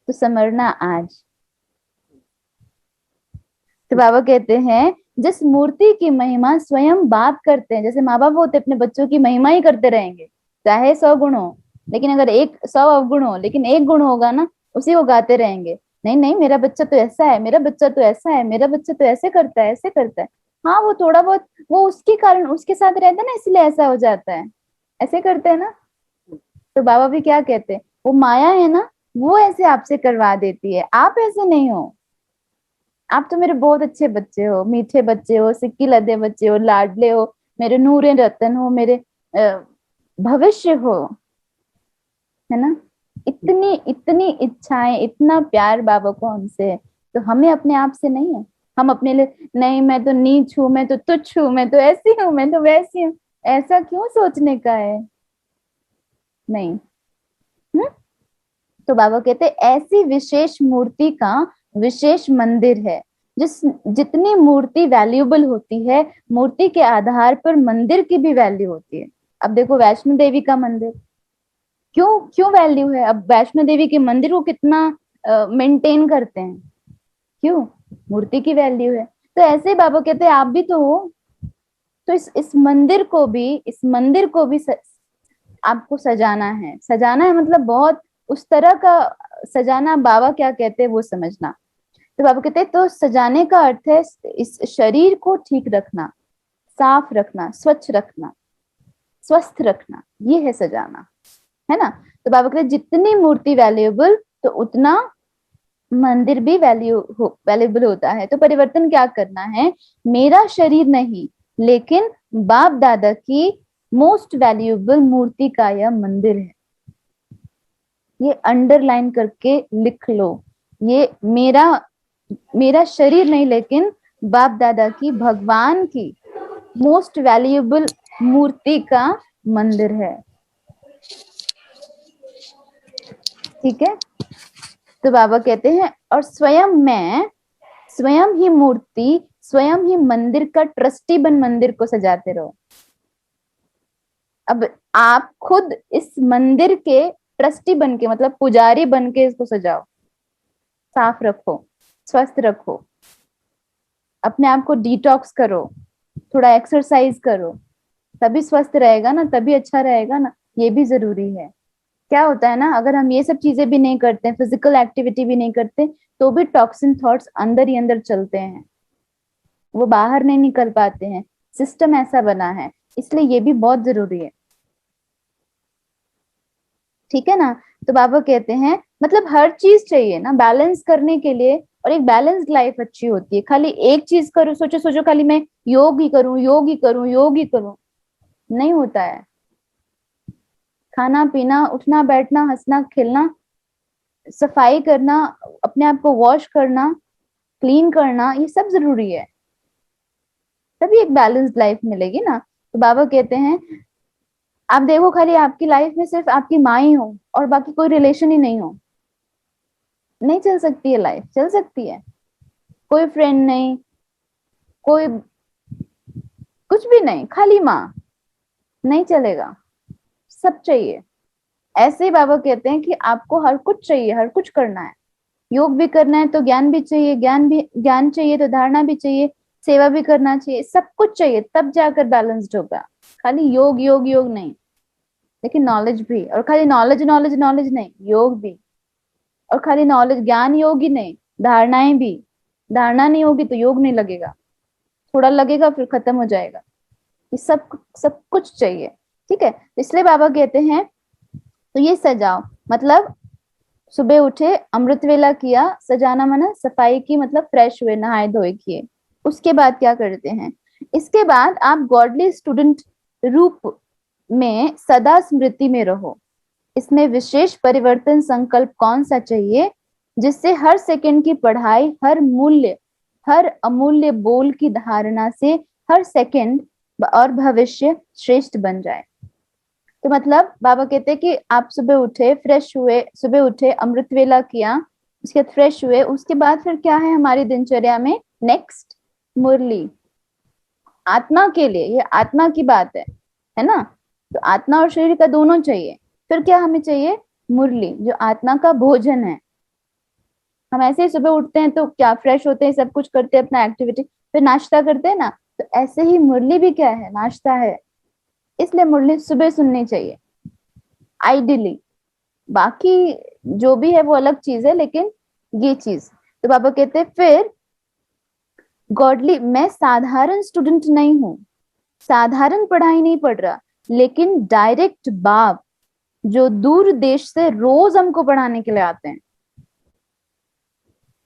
तो समरना आज। तो बाबा कहते हैं जिस मूर्ति की महिमा स्वयं बाप करते हैं, जैसे माँ बाप होते अपने बच्चों की महिमा ही करते रहेंगे, चाहे 100 गुण हो, लेकिन अगर 100 अवगुण हो, लेकिन एक गुण होगा ना, उसी को गाते रहेंगे, नहीं नहीं मेरा बच्चा तो ऐसा है, मेरा बच्चा तो ऐसा है, मेरा बच्चा तो ऐसे करता है, ऐसे करता है। हाँ वो थोड़ा बहुत वो उसके कारण उसके साथ रहता है ना, इसलिए ऐसा हो जाता है, ऐसे करते हैं ना। तो बाबा भी क्या कहते हैं, वो माया है ना, वो ऐसे आपसे करवा देती है, आप ऐसे नहीं हो। आप तो मेरे बहुत अच्छे बच्चे हो, मीठे बच्चे हो, सिक्की लदे बच्चे हो, लाडले हो, मेरे नूरे रतन हो, मेरे भविष्य हो, है ना। इतनी इतनी इच्छाएं, इतना प्यार बाबा को हमसे है, तो हमें अपने आप से नहीं है। हम अपने लिए नहीं, मैं तो नीच हूं, मैं तो तुच्छ हूं, मैं तो ऐसी हूं, मैं तो वैसी हूं, ऐसा क्यों सोचने का है? नहीं। तो बाबा कहते ऐसी विशेष मूर्ति का विशेष मंदिर है। जितनी मूर्ति वैल्यूएबल होती है, मूर्ति के आधार पर मंदिर की भी वैल्यू होती है। अब देखो वैष्णो देवी का मंदिर क्यों क्यों वैल्यू है। अब वैष्णो देवी के मंदिर को कितना मेंटेन करते हैं, क्यों? मूर्ति की वैल्यू है। तो ऐसे बाबा कहते हैं आप भी तो हो, तो इस मंदिर को भी, इस मंदिर को भी आपको सजाना है। सजाना है मतलब बहुत उस तरह का सजाना, बाबा क्या कहते हैं वो समझना। तो बाबा कहते हैं तो सजाने का अर्थ है इस शरीर को ठीक रखना, साफ रखना, स्वच्छ रखना, स्वस्थ रखना, ये है सजाना, है ना। तो बाबा कहते जितनी मूर्ति वैल्यूएबल तो उतना मंदिर भी वैल्यूएबल होता है। तो परिवर्तन क्या करना है, मेरा शरीर नहीं लेकिन बाप दादा की मोस्ट वैल्यूएबल मूर्ति का यह मंदिर है। ये अंडरलाइन करके लिख लो, ये मेरा शरीर नहीं लेकिन बाप दादा की, भगवान की मोस्ट वैल्यूएबल मूर्ति का मंदिर है। ठीक है। तो बाबा कहते हैं और स्वयं ही मूर्ति, स्वयं ही मंदिर का ट्रस्टी बन मंदिर को सजाते रहो। अब आप खुद इस मंदिर के ट्रस्टी बन के, मतलब पुजारी बन के इसको सजाओ, साफ रखो, स्वस्थ रखो, अपने आप को डिटॉक्स करो, थोड़ा एक्सरसाइज करो, तभी स्वस्थ रहेगा ना, तभी अच्छा रहेगा ना। ये भी जरूरी है। क्या होता है ना, अगर हम ये सब चीजें भी नहीं करते, फिजिकल एक्टिविटी भी नहीं करते, तो भी टॉक्सिन थॉट्स अंदर ही अंदर चलते हैं, वो बाहर नहीं निकल पाते हैं। सिस्टम ऐसा बना है, इसलिए ये भी बहुत जरूरी है। ठीक है ना। तो बाबा कहते हैं मतलब हर चीज चाहिए ना बैलेंस करने के लिए, और एक बैलेंस्ड लाइफ अच्छी होती है। खाली एक चीज करो, सोचो सोचो खाली मैं योग ही करूं, योग ही करूं, योग ही करूं, नहीं होता है। खाना पीना, उठना बैठना, हंसना खेलना, सफाई करना, अपने आप को वॉश करना, क्लीन करना, ये सब जरूरी है, तभी एक बैलेंस्ड लाइफ मिलेगी ना। तो बाबा कहते हैं आप देखो खाली आपकी लाइफ में सिर्फ आपकी माँ ही हो और बाकी कोई रिलेशन ही नहीं हो, नहीं चल सकती है लाइफ। चल सकती है, कोई फ्रेंड नहीं, कोई कुछ भी नहीं, खाली माँ, नहीं चलेगा, सब चाहिए। ऐसे ही बाबा कहते हैं कि आपको हर कुछ चाहिए, हर कुछ करना है, योग भी करना है तो ज्ञान भी चाहिए, ज्ञान चाहिए तो धारणा भी चाहिए, सेवा भी करना चाहिए, सब कुछ चाहिए, तब जाकर बैलेंस्ड होगा। खाली योग योग योग नहीं, लेकिन नॉलेज भी, और खाली नॉलेज नॉलेज नॉलेज नहीं, योग भी, और खाली नॉलेज ज्ञान योग ही नहीं, धारणाएं भी। धारणा नहीं होगी तो योग नहीं लगेगा, थोड़ा लगेगा फिर खत्म हो जाएगा। ये सब सब कुछ चाहिए, ठीक है। इसलिए बाबा कहते हैं तो ये सजाओ, मतलब सुबह उठे, अमृत वेला किया, सजाना मना सफाई की, मतलब फ्रेश हुए, नहाए धोए किए। उसके बाद क्या करते हैं, इसके बाद आप गॉडली स्टूडेंट रूप में सदा स्मृति में रहो। इसमें विशेष परिवर्तन संकल्प कौन सा चाहिए, जिससे हर सेकंड की पढ़ाई, हर अमूल्य बोल की धारणा से हर सेकंड और भविष्य श्रेष्ठ बन जाए। तो मतलब बाबा कहते हैं कि आप सुबह उठे, फ्रेश हुए, सुबह उठे, अमृत वेला किया, उसके बाद फ्रेश हुए, उसके बाद फिर क्या है हमारी दिनचर्या में, नेक्स्ट मुरली, आत्मा के लिए, ये आत्मा की बात है ना। तो आत्मा और शरीर का दोनों चाहिए। फिर क्या हमें चाहिए, मुरली, जो आत्मा का भोजन है। हम ऐसे ही सुबह उठते हैं तो क्या फ्रेश होते हैं, सब कुछ करते हैं अपना एक्टिविटी, फिर नाश्ता करते हैं ना, तो ऐसे ही मुरली भी क्या है, नाश्ता है। इसलिए मुरली सुबह सुननी चाहिए आइडियली, बाकी जो भी है वो अलग चीज है, लेकिन ये चीज। तो बाबा कहते हैं फिर गॉडली, मैं साधारण स्टूडेंट नहीं हूं, साधारण पढ़ाई नहीं पढ़ रहा, लेकिन डायरेक्ट बाप जो दूर देश से रोज हमको पढ़ाने के लिए आते हैं।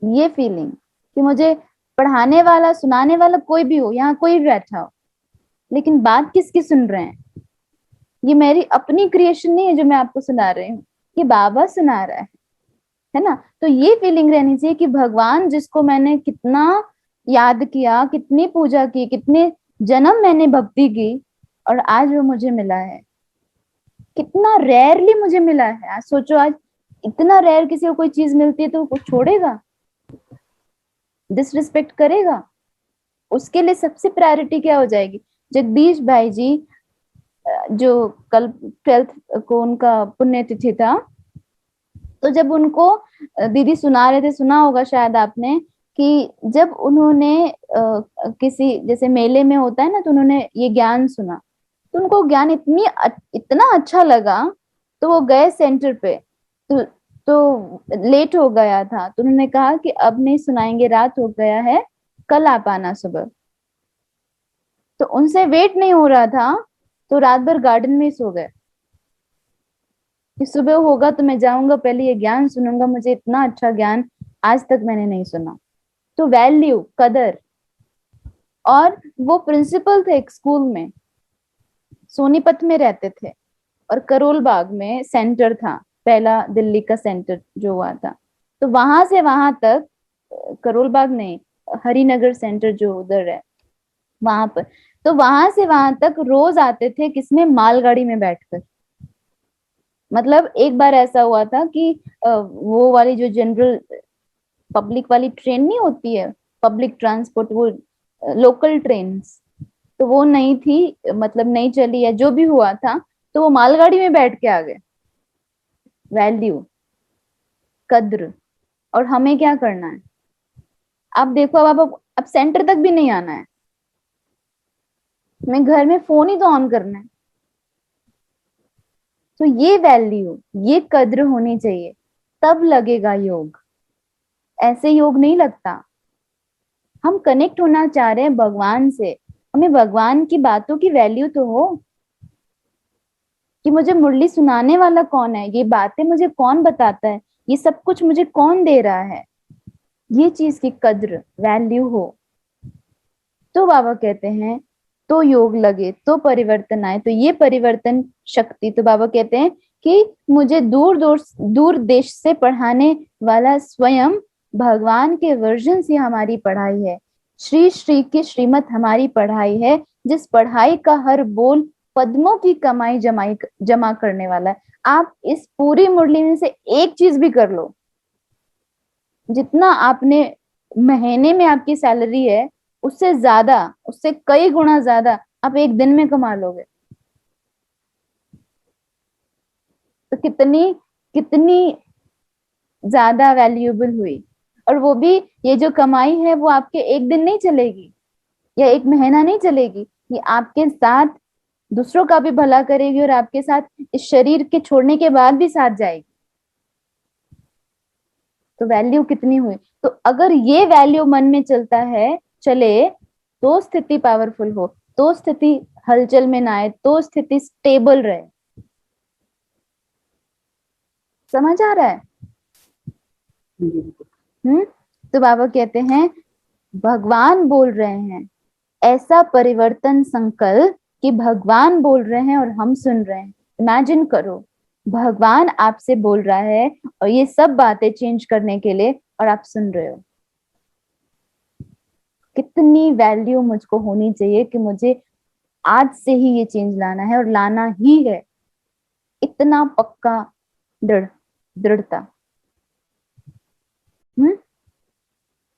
ये फीलिंग कि मुझे पढ़ाने वाला, सुनाने वाला कोई भी हो, यहाँ कोई भी बैठा हो, लेकिन बात किसकी सुन रहे हैं, ये मेरी अपनी क्रिएशन नहीं है जो मैं आपको सुना रही हूँ, ये बाबा सुना रहा है ना। तो ये फीलिंग रहनी चाहिए कि भगवान जिसको मैंने कितना याद किया, कितनी पूजा की, कितने जन्म मैंने भक्ति की, और आज वो मुझे मिला है, कितना रेयरली मुझे मिला है। आज सोचो, आज इतना रेयर किसी को कोई चीज मिलती है तो वो छोड़ेगा, डिसरिस्पेक्ट करेगा? उसके लिए सबसे प्रायोरिटी क्या हो जाएगी। जगदीश भाई जी जो कल 12th को उनका पुण्यतिथि था, तो जब उनको दीदी सुना रहे थे, सुना होगा शायद आपने, कि जब उन्होंने किसी जैसे मेले में होता है ना, तो उन्होंने ये ज्ञान सुना, तो उनको ज्ञान इतना अच्छा लगा, तो वो गए सेंटर पे, तो लेट हो गया था, तो उन्होंने कहा कि अब नहीं सुनाएंगे, रात हो गया है, कल आप आना सुबह। तो उनसे वेट नहीं हो रहा था, तो रात भर गार्डन में ही सो गए कि सुबह होगा तो मैं जाऊंगा, पहले ये ज्ञान सुनूंगा, मुझे इतना अच्छा ज्ञान आज तक मैंने नहीं सुना। तो वैल्यू, कदर। और वो प्रिंसिपल थे एक स्कूल में, सोनीपत में रहते थे, और करोल बाग में सेंटर था, पहला दिल्ली का सेंटर जो हुआ था। तो वहां से वहां तक, करोल बाग नहीं, हरिनगर सेंटर जो उधर है वहां पर, तो वहां से वहां तक रोज आते थे, किसमें, मालगाड़ी में बैठकर। मतलब एक बार ऐसा हुआ था कि वो वाली जो जनरल पब्लिक वाली ट्रेन नहीं होती है, पब्लिक ट्रांसपोर्ट, वो लोकल ट्रेन, तो वो नहीं थी, मतलब नहीं चली है, जो भी हुआ था, तो वो मालगाड़ी में बैठ के आ गए। वैल्यू, कद्र। और हमें क्या करना है, अब देखो, अब सेंटर तक भी नहीं आना है, हमें घर में फोन ही तो ऑन करना है। तो ये वैल्यू, ये कद्र होनी चाहिए, तब लगेगा योग, ऐसे योग नहीं लगता। हम कनेक्ट होना चाह रहे हैं भगवान से, हमें भगवान की बातों की वैल्यू तो हो, कि मुझे मुरली सुनाने वाला कौन है, ये बातें मुझे कौन बताता है, ये सब कुछ मुझे कौन दे रहा है, ये चीज की कद्र, वैल्यू हो। तो बाबा कहते हैं तो योग लगे, तो परिवर्तन आए। तो ये परिवर्तन शक्ति, तो बाबा कहते हैं कि मुझे दूर देश से पढ़ाने वाला स्वयं भगवान के वर्जन से हमारी पढ़ाई है। श्री श्री की श्रीमत हमारी पढ़ाई है, जिस पढ़ाई का हर बोल पद्मों की कमाई जमा करने वाला है। आप इस पूरी मुरली में से एक चीज भी कर लो, जितना आपने महीने में आपकी सैलरी है उससे ज्यादा, उससे कई गुना ज्यादा आप एक दिन में कमा लोगे। तो कितनी कितनी ज्यादा वैल्यूएबल हुई। और वो भी, ये जो कमाई है वो आपके एक दिन नहीं चलेगी या एक महीना नहीं चलेगी, ये आपके साथ दूसरों का भी भला करेगी और आपके साथ इस शरीर के छोड़ने के बाद भी साथ जाएगी। तो वैल्यू कितनी हुई। तो अगर ये वैल्यू मन में चलता है, चले, तो स्थिति पावरफुल हो, तो स्थिति हलचल में ना आए, तो स्थिति स्टेबल रहे। समझ आ रहा है? तो बाबा कहते हैं भगवान बोल रहे हैं, ऐसा परिवर्तन संकल्प कि भगवान बोल रहे हैं और हम सुन रहे हैं। इमेजिन करो, भगवान आपसे बोल रहा है और ये सब बातें चेंज करने के लिए, और आप सुन रहे हो। कितनी वैल्यू मुझको होनी चाहिए कि मुझे आज से ही ये चेंज लाना है और लाना ही है। इतना पक्का दृढ़ता।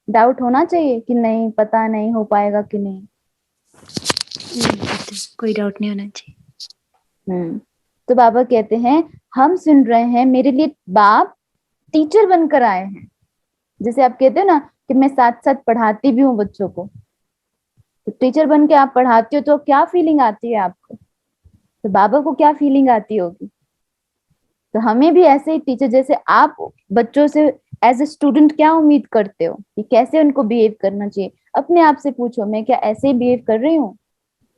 डाउट होना चाहिए कि नहीं, पता नहीं हो पाएगा कि नहीं। कोई डाउट नहीं होना चाहिए। तो बाबा कहते हैं हम सुन रहे हैं, मेरे लिए बाप टीचर बनकर आए हैं। जैसे आप कहते हो ना कि मैं साथ साथ पढ़ाती भी हूँ बच्चों को, तो टीचर बन के आप पढ़ाती हो तो क्या फीलिंग आती है आपको, तो बाबा को क्या फीलिंग आती होगी। तो हमें भी ऐसे ही टीचर, जैसे आप बच्चों से एज ए स्टूडेंट क्या उम्मीद करते हो कि कैसे उनको बिहेव करना चाहिए, अपने आप से पूछो, मैं क्या ऐसे ही बिहेव कर रही हूँ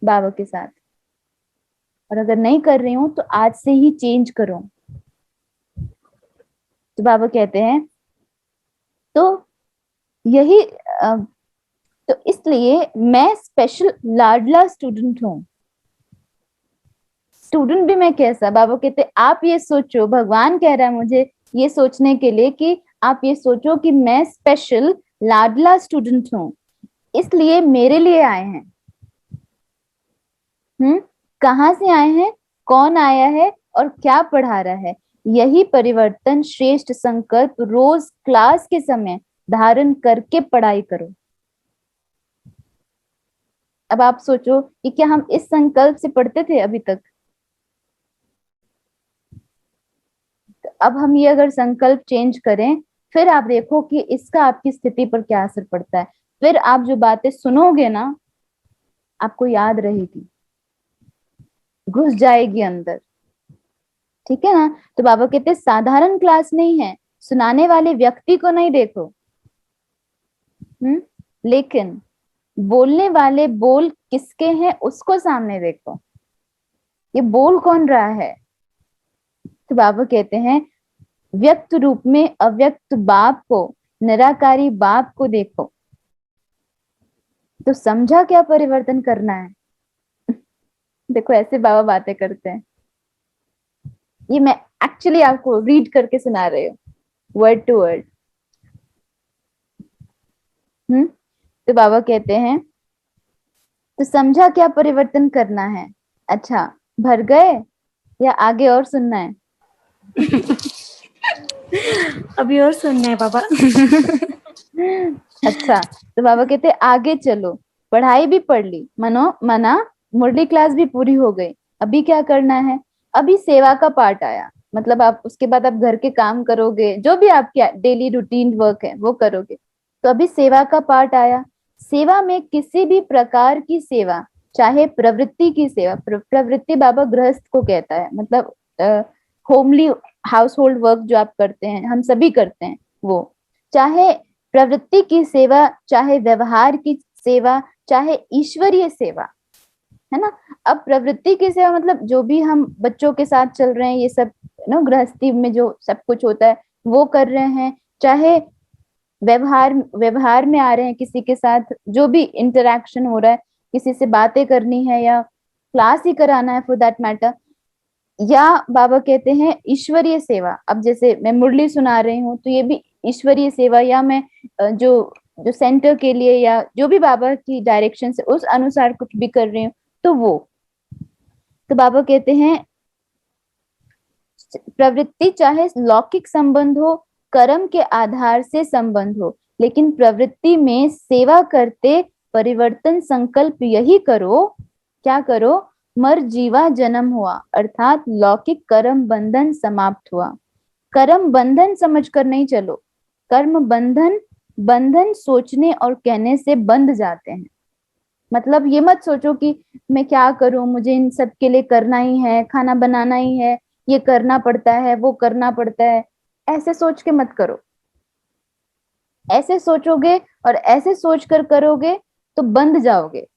बाबा के साथ? और अगर नहीं कर रही हूँ तो आज से ही चेंज करो। तो बाबा कहते हैं तो यही तो इसलिए मैं स्पेशल लाडला स्टूडेंट हूँ। स्टूडेंट भी मैं कैसा? बाबा कहते आप ये सोचो, भगवान कह रहा है मुझे ये सोचने के लिए कि आप ये सोचो कि मैं स्पेशल लाडला स्टूडेंट हूँ, इसलिए मेरे लिए आए हैं। कहाँ से आए हैं, कौन आया है और क्या पढ़ा रहा है? यही परिवर्तन श्रेष्ठ संकल्प रोज क्लास के समय धारण करके पढ़ाई करो। अब आप सोचो कि क्या हम इस संकल्प से पढ़ते थे अभी तक? तो अब हम ये अगर संकल्प चेंज करें, फिर आप देखो कि इसका आपकी स्थिति पर क्या असर पड़ता है। फिर आप जो बातें सुनोगे ना, आपको याद रहेगी, घुस जाएगी अंदर। ठीक है ना? तो बाबा कहते साधारण क्लास नहीं है, सुनाने वाले व्यक्ति को नहीं देखो, लेकिन बोलने वाले बोल किसके हैं उसको सामने देखो। ये बोल कौन रहा है? तो बाबा कहते हैं व्यक्त रूप में अव्यक्त बाप को, निराकारी बाप को देखो। तो समझा क्या परिवर्तन करना है? देखो ऐसे बाबा बातें करते हैं। ये मैं एक्चुअली आपको रीड करके सुना रही हूँ, वर्ड टू वर्ड। तो बाबा कहते हैं तो समझा क्या परिवर्तन करना है? अच्छा, भर गए या आगे और सुनना है? अभी और सुनना है बाबा। अच्छा, तो बाबा कहते आगे चलो, पढ़ाई भी पढ़ ली, मना मुरली क्लास भी पूरी हो गई, अभी क्या करना है? अभी सेवा का पार्ट आया, मतलब आप उसके बाद आप घर के काम करोगे, जो भी आपकी डेली रूटीन वर्क है वो करोगे। तो अभी सेवा का पार्ट आया। सेवा में किसी भी प्रकार की सेवा, चाहे प्रवृत्ति की सेवा, प्रवृत्ति बाबा गृहस्थ को कहता है, मतलब होमली हाउस होल्ड वर्क जो आप करते हैं, हम सभी करते हैं वो, चाहे प्रवृत्ति की सेवा, चाहे व्यवहार की सेवा, चाहे ईश्वरीय सेवा, है ना। अब प्रवृत्ति की सेवा मतलब जो भी हम बच्चों के साथ चल रहे हैं, ये सब ना गृहस्थी में जो सब कुछ होता है वो कर रहे हैं, चाहे व्यवहार में आ रहे हैं किसी के साथ, जो भी इंटरेक्शन हो रहा है, किसी से बातें करनी है या क्लास ही कराना है फॉर दैट मैटर, या बाबा कहते हैं ईश्वरीय सेवा। अब जैसे मैं मुरली सुना रही हूँ तो ये भी ईश्वरीय सेवा, या मैं जो जो सेंटर के लिए या जो भी बाबा की डायरेक्शन से उस अनुसार कुछ भी कर रही हूँ, तो वो, तो बाबा कहते हैं प्रवृत्ति चाहे लौकिक संबंध हो, कर्म के आधार से संबंध हो, लेकिन प्रवृत्ति में सेवा करते परिवर्तन संकल्प यही करो, क्या करो, मर जीवा जन्म हुआ, अर्थात लौकिक कर्म बंधन समाप्त हुआ। कर्म बंधन समझकर नहीं चलो, कर्म बंधन, बंधन सोचने और कहने से बंध जाते हैं। मतलब ये मत सोचो कि मैं क्या करूं, मुझे इन सब के लिए करना ही है, खाना बनाना ही है, ये करना पड़ता है, वो करना पड़ता है, ऐसे सोच के मत करो। ऐसे सोचोगे और ऐसे सोच कर करोगे तो बंध जाओगे।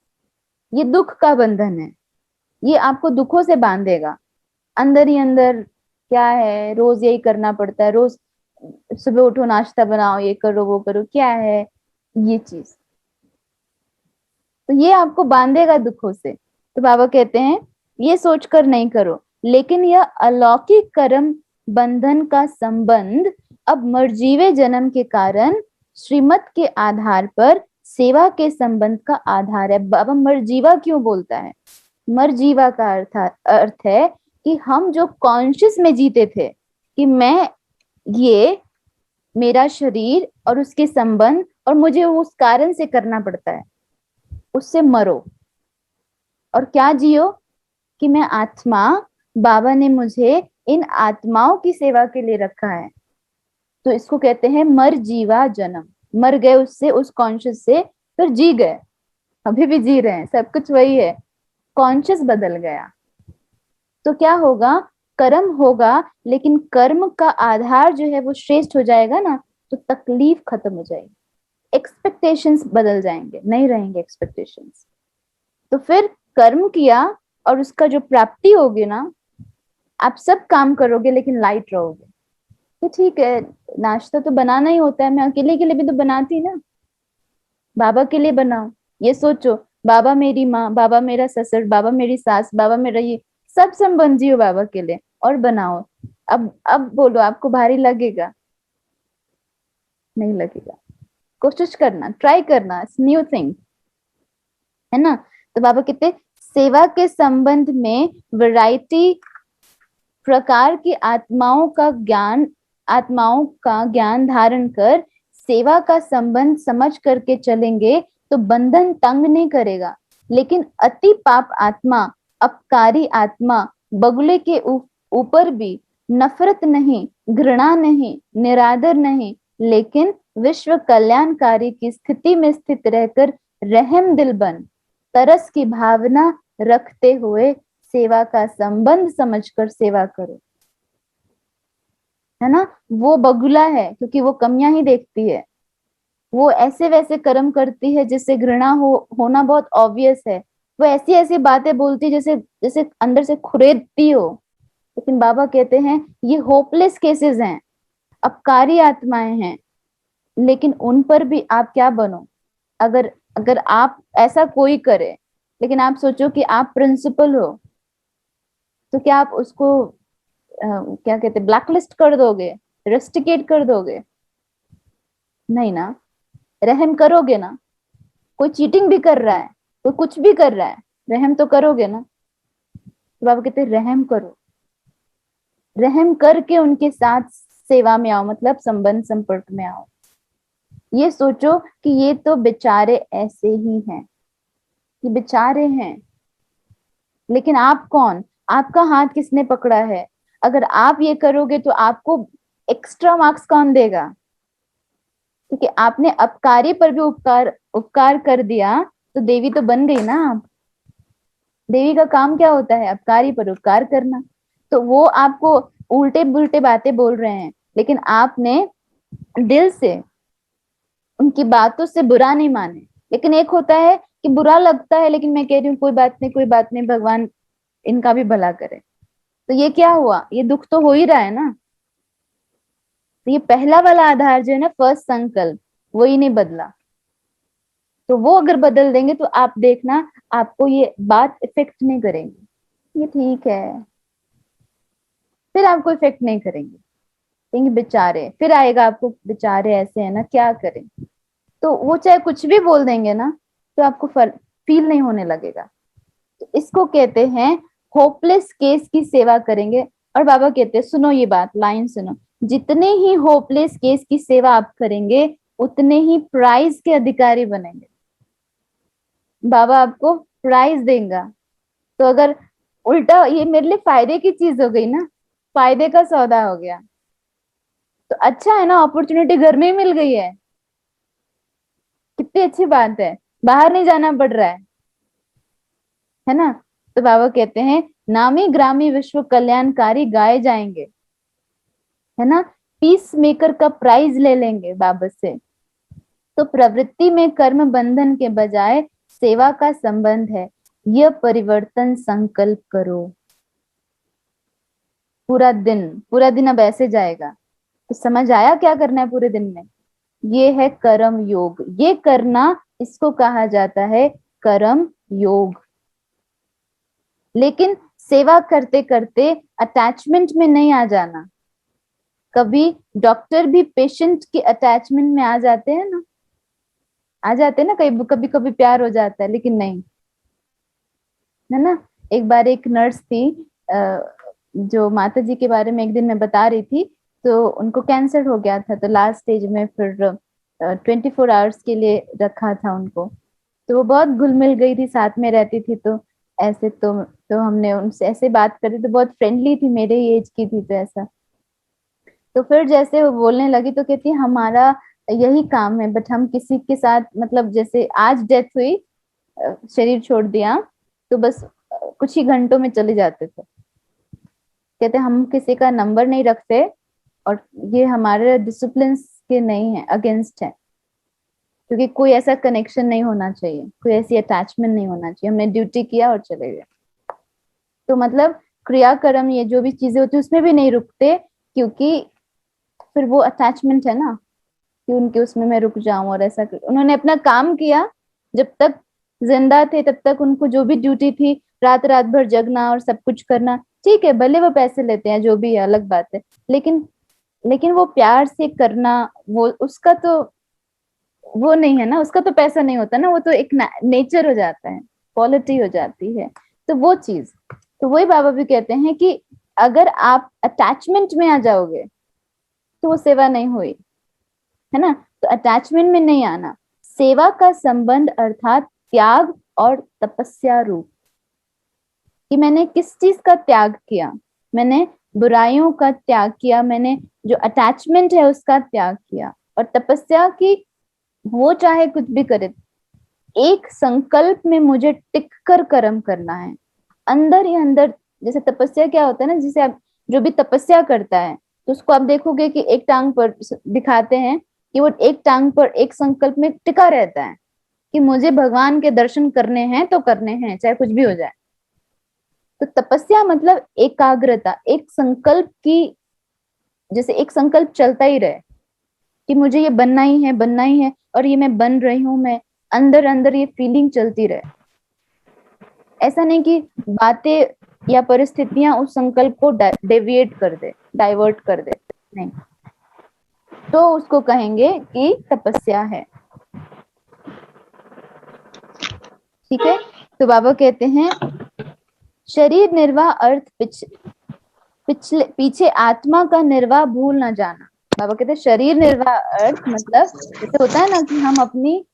ये दुख का बंधन है, ये आपको दुखों से बांधेगा। अंदर ही अंदर क्या है, रोज यही करना पड़ता है, रोज सुबह उठो नाश्ता बनाओ, ये करो वो करो, क्या है ये चीज, तो ये आपको बांधेगा दुखों से। तो बाबा कहते हैं ये सोचकर नहीं करो, लेकिन यह अलौकिक कर्म बंधन का संबंध अब मर्जीवे जन्म के कारण श्रीमत के आधार पर सेवा के संबंध का आधार है। बाबा मर्जीवा क्यों बोलता है? मर्जीवा का अर्थ है कि हम जो कॉन्शियस में जीते थे कि मैं, ये मेरा शरीर और उसके संबंध और मुझे उस कारण से करना पड़ता है, उससे मरो और क्या जियो कि मैं आत्मा, बाबा ने मुझे इन आत्माओं की सेवा के लिए रखा है। तो इसको कहते हैं मर जीवा जन्म। मर गए उससे, उस कॉन्शियस से, फिर जी गए, अभी भी जी रहे हैं, सब कुछ वही है, कॉन्शियस बदल गया। तो क्या होगा, कर्म होगा, लेकिन कर्म का आधार जो है वो श्रेष्ठ हो जाएगा ना, तो तकलीफ खत्म हो जाएगी, एक्सपेक्टेशंस बदल जाएंगे, नहीं रहेंगे एक्सपेक्टेशंस। तो फिर कर्म किया और उसका जो प्राप्ति होगी ना, आप सब काम करोगे लेकिन लाइट रहोगे। तो ठीक है, नाश्ता तो बनाना ही होता है, मैं अकेले के लिए भी तो बनाती ना, बाबा के लिए बनाओ। ये सोचो, बाबा मेरी माँ, बाबा मेरा ससुर, बाबा मेरी सास, बाबा मेरा ये, सब संबंधी हो बाबा के लिए और बनाओ। अब बोलो आपको भारी लगेगा? नहीं लगेगा। कोशिश करना, ट्राई करना, न्यू थिंग, है ना। तो बाबा कहते सेवा के संबंध में वैरायटी प्रकार की आत्माओं का ज्ञान धारण कर सेवा का संबंध समझ करके चलेंगे तो बंधन तंग नहीं करेगा। लेकिन अति पाप आत्मा, अपकारी आत्मा, बगुले के ऊपर भी नफरत नहीं, घृणा नहीं, निरादर नहीं, लेकिन विश्व कल्याणकारी की स्थिति में स्थित रहकर रहम दिल बन तरस की भावना रखते हुए सेवा का संबंध समझकर सेवा करो, है ना। वो बगुला है क्योंकि वो कमियां ही देखती है, वो ऐसे वैसे कर्म करती है जिससे घृणा होना बहुत ऑब्वियस है, वो ऐसी ऐसी बातें बोलती है जैसे जैसे अंदर से खुरेदती हो। लेकिन बाबा कहते हैं ये होपलेस केसेस हैं, अपकारी आत्माएं हैं, लेकिन उन पर भी आप क्या बनो। अगर अगर आप ऐसा कोई करे, लेकिन आप सोचो कि आप प्रिंसिपल हो, तो क्या आप उसको क्या कहते, ब्लैकलिस्ट कर दोगे, रेस्टिकेट कर दोगे? नहीं ना, रहम करोगे ना। कोई चीटिंग भी कर रहा है, कोई कुछ भी कर रहा है, रहम तो करोगे ना। तो बाबा कहते रहम करो, रहम करके उनके साथ सेवा में आओ, मतलब संबंध संपर्क में आओ। ये सोचो कि ये तो बेचारे ऐसे ही हैं, ये बेचारे हैं, लेकिन आप कौन, आपका हाथ किसने पकड़ा है? अगर आप ये करोगे तो आपको एक्स्ट्रा मार्क्स कौन देगा? क्योंकि आपने अपकारी पर भी उपकार उपकार कर दिया, तो देवी तो बन गई ना आप। देवी का काम क्या होता है? अपकारी पर उपकार करना। तो वो आपको उल्टे बुलटे बातें बोल रहे हैं, लेकिन आपने दिल से उनकी बातों से बुरा नहीं माने। लेकिन एक होता है कि बुरा लगता है, लेकिन मैं कह रही हूँ कोई बात नहीं, कोई बात नहीं, भगवान इनका भी भला करे। तो ये क्या हुआ, ये दुख तो हो ही रहा है ना। तो ये पहला वाला आधार जो है ना, फर्स्ट संकल्प, वही नहीं बदला। तो वो अगर बदल देंगे तो आप देखना, आपको ये बात इफेक्ट नहीं करेंगी, ये ठीक है, फिर आपको इफेक्ट नहीं करेंगे, कहेंगे बेचारे, फिर आएगा आपको बेचारे ऐसे है ना क्या करें। तो वो चाहे कुछ भी बोल देंगे ना, तो आपको फील नहीं होने लगेगा। तो इसको कहते हैं होपलेस केस की सेवा करेंगे। और बाबा कहते हैं, सुनो ये बात, लाइन सुनो, जितने ही होपलेस केस की सेवा आप करेंगे उतने ही प्राइज के अधिकारी बनेंगे। बाबा आपको प्राइज देगा। तो अगर उल्टा, ये मेरे लिए फायदे की चीज हो गई ना, फायदे का सौदा हो गया, तो अच्छा है ना, अपॉर्चुनिटी घर में ही मिल गई कितनी अच्छी बात है, बाहर नहीं जाना पड़ रहा है ना। तो बाबा कहते हैं नामी ग्रामी विश्व कल्याणकारी गाए जाएंगे, है ना, पीस मेकर का प्राइज ले लेंगे बाबा से। तो प्रवृत्ति में कर्म बंधन के बजाय सेवा का संबंध है, यह परिवर्तन संकल्प करो। पूरा दिन अब ऐसे जाएगा। तो समझ आया क्या करना है पूरे दिन में? ये है कर्म योग, ये करना, इसको कहा जाता है कर्म योग। लेकिन सेवा करते करते अटैचमेंट में नहीं आ जाना। कभी डॉक्टर भी पेशेंट की अटैचमेंट में आ जाते हैं ना, आ जाते हैं ना, कभी कभी कभी प्यार हो जाता है, लेकिन नहीं, है ना। एक बार एक नर्स थी, जो माता जी के बारे में एक दिन मैं बता रही थी, तो उनको कैंसर हो गया था, तो लास्ट स्टेज में फिर 24 आवर्स के लिए रखा था उनको। तो वो बहुत घुल मिल गई थी, साथ में रहती थी, तो ऐसे तो हमने उनसे ऐसे बात करी, तो बहुत फ्रेंडली थी, मेरे ही एज की थी, तो ऐसा। तो फिर जैसे वो बोलने लगी तो कहती हमारा यही काम है, बट हम किसी के साथ, मतलब जैसे आज डेथ हुई, शरीर छोड़ दिया, तो बस कुछ ही घंटों में चले जाते थे। कहते हम किसी का नंबर नहीं रखते, और ये हमारे डिसिप्लिन के नहीं है, अगेंस्ट है, क्योंकि कोई ऐसा कनेक्शन नहीं होना चाहिए, कोई ऐसी अटैचमेंट नहीं होना चाहिए, हमने ड्यूटी किया और चले गए। तो मतलब क्रियाकर्म, ये जो भी चीजें होती है उसमें भी नहीं रुकते, क्योंकि फिर वो अटैचमेंट है ना, कि उनके उसमें मैं रुक जाऊं और ऐसा उन्होंने अपना काम किया, जब तक जिंदा थे तब तक उनको जो भी ड्यूटी थी, रात रात भर जगना और सब कुछ करना, ठीक है, भले वो पैसे लेते हैं, जो भी है अलग बात है, लेकिन लेकिन वो प्यार से करना, वो उसका तो वो नहीं है ना, उसका तो पैसा नहीं होता ना, वो तो एक नेचर हो जाता है, क्वालिटी हो जाती है, तो वो चीज। तो वही बाबा भी कहते हैं कि अगर आप अटैचमेंट में आ जाओगे तो वो सेवा नहीं हुई, है ना। तो अटैचमेंट में नहीं आना, सेवा का संबंध अर्थात त्याग और तपस्या रूप, कि मैंने किस चीज का त्याग किया, मैंने बुराइयों का त्याग किया, मैंने जो अटैचमेंट है उसका त्याग किया, और तपस्या की, वो चाहे कुछ भी करे, एक संकल्प में मुझे टिक कर कर्म करना है, अंदर ही अंदर। जैसे तपस्या क्या होता है ना, जिसे आप, जो भी तपस्या करता है, तो उसको आप देखोगे कि एक टांग पर दिखाते हैं कि वो एक टांग पर एक संकल्प में टिका रहता है, कि मुझे भगवान के दर्शन करने हैं तो करने हैं, चाहे कुछ भी हो जाए। तो तपस्या मतलब एकाग्रता, एक संकल्प की, जैसे एक संकल्प चलता ही रहे कि मुझे ये बनना ही है, बनना ही है, और ये मैं बन रही हूँ, मैं अंदर अंदर ये फीलिंग चलती रहे। ऐसा नहीं कि बातें या परिस्थितियां उस संकल्प को डेविएट कर दे, डाइवर्ट कर दे, नहीं, तो उसको कहेंगे कि तपस्या है। ठीक है। तो बाबा कहते हैं शरीर निर्वाह अर्थ पीछे आत्मा का निर्वाह भूल ना जाना। बाबा कहते हैं शरीर निर्वाह अर्थ मतलब जैसे होता है ना कि हम अपनी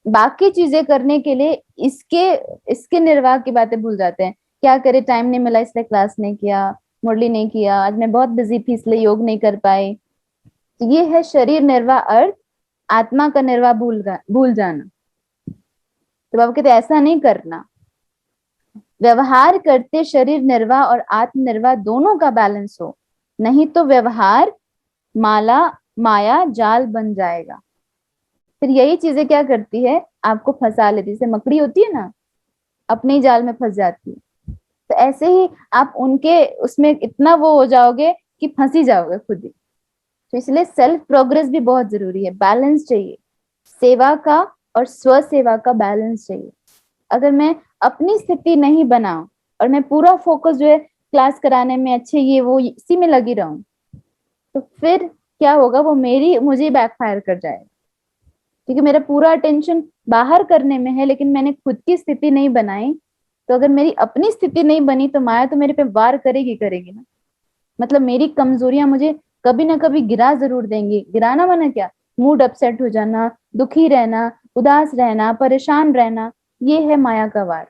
बाकी चीजें करने के लिए इसके इसके निर्वाह की बातें भूल जाते हैं। क्या करे, टाइम नहीं मिला इसलिए क्लास नहीं किया, मुरली नहीं किया, आज मैं बहुत बिजी थी इसलिए योग नहीं कर पाई। तो ये है शरीर निर्वाह अर्थ आत्मा का निर्वाह भूल जाना। तो बाबा कहते ऐसा नहीं करना, व्यवहार करते शरीर निर्वाह और आत्म निर्वाह दोनों का बैलेंस हो, नहीं तो व्यवहार माया जाल बन जाएगा। फिर यही चीजें क्या करती है, आपको फंसा लेती है, जैसे मकड़ी होती है ना, अपने ही जाल में फंस जाती है। तो ऐसे ही आप उनके उसमें इतना वो हो जाओगे कि फंसी जाओगे खुद ही। तो इसलिए सेल्फ प्रोग्रेस भी बहुत जरूरी है, बैलेंस चाहिए सेवा का और स्व सेवा का बैलेंस चाहिए। अगर मैं अपनी स्थिति नहीं बनाऊं और मैं पूरा फोकस जो है क्लास कराने में, अच्छे ये वो इसी में लगी रहूं, तो फिर क्या होगा, वो मुझे बैकफायर कर जाएगा। क्योंकि मेरा पूरा अटेंशन बाहर करने में है, लेकिन मैंने खुद की स्थिति नहीं बनाई। तो अगर मेरी अपनी स्थिति नहीं बनी तो माया तो मेरे पे वार करेगी करेगी ना। मतलब मेरी कमजोरियां मुझे कभी ना कभी गिरा जरूर देंगी। गिराना माना क्या, मूड अपसेट हो जाना, दुखी रहना, उदास रहना, परेशान रहना, ये है माया का वार,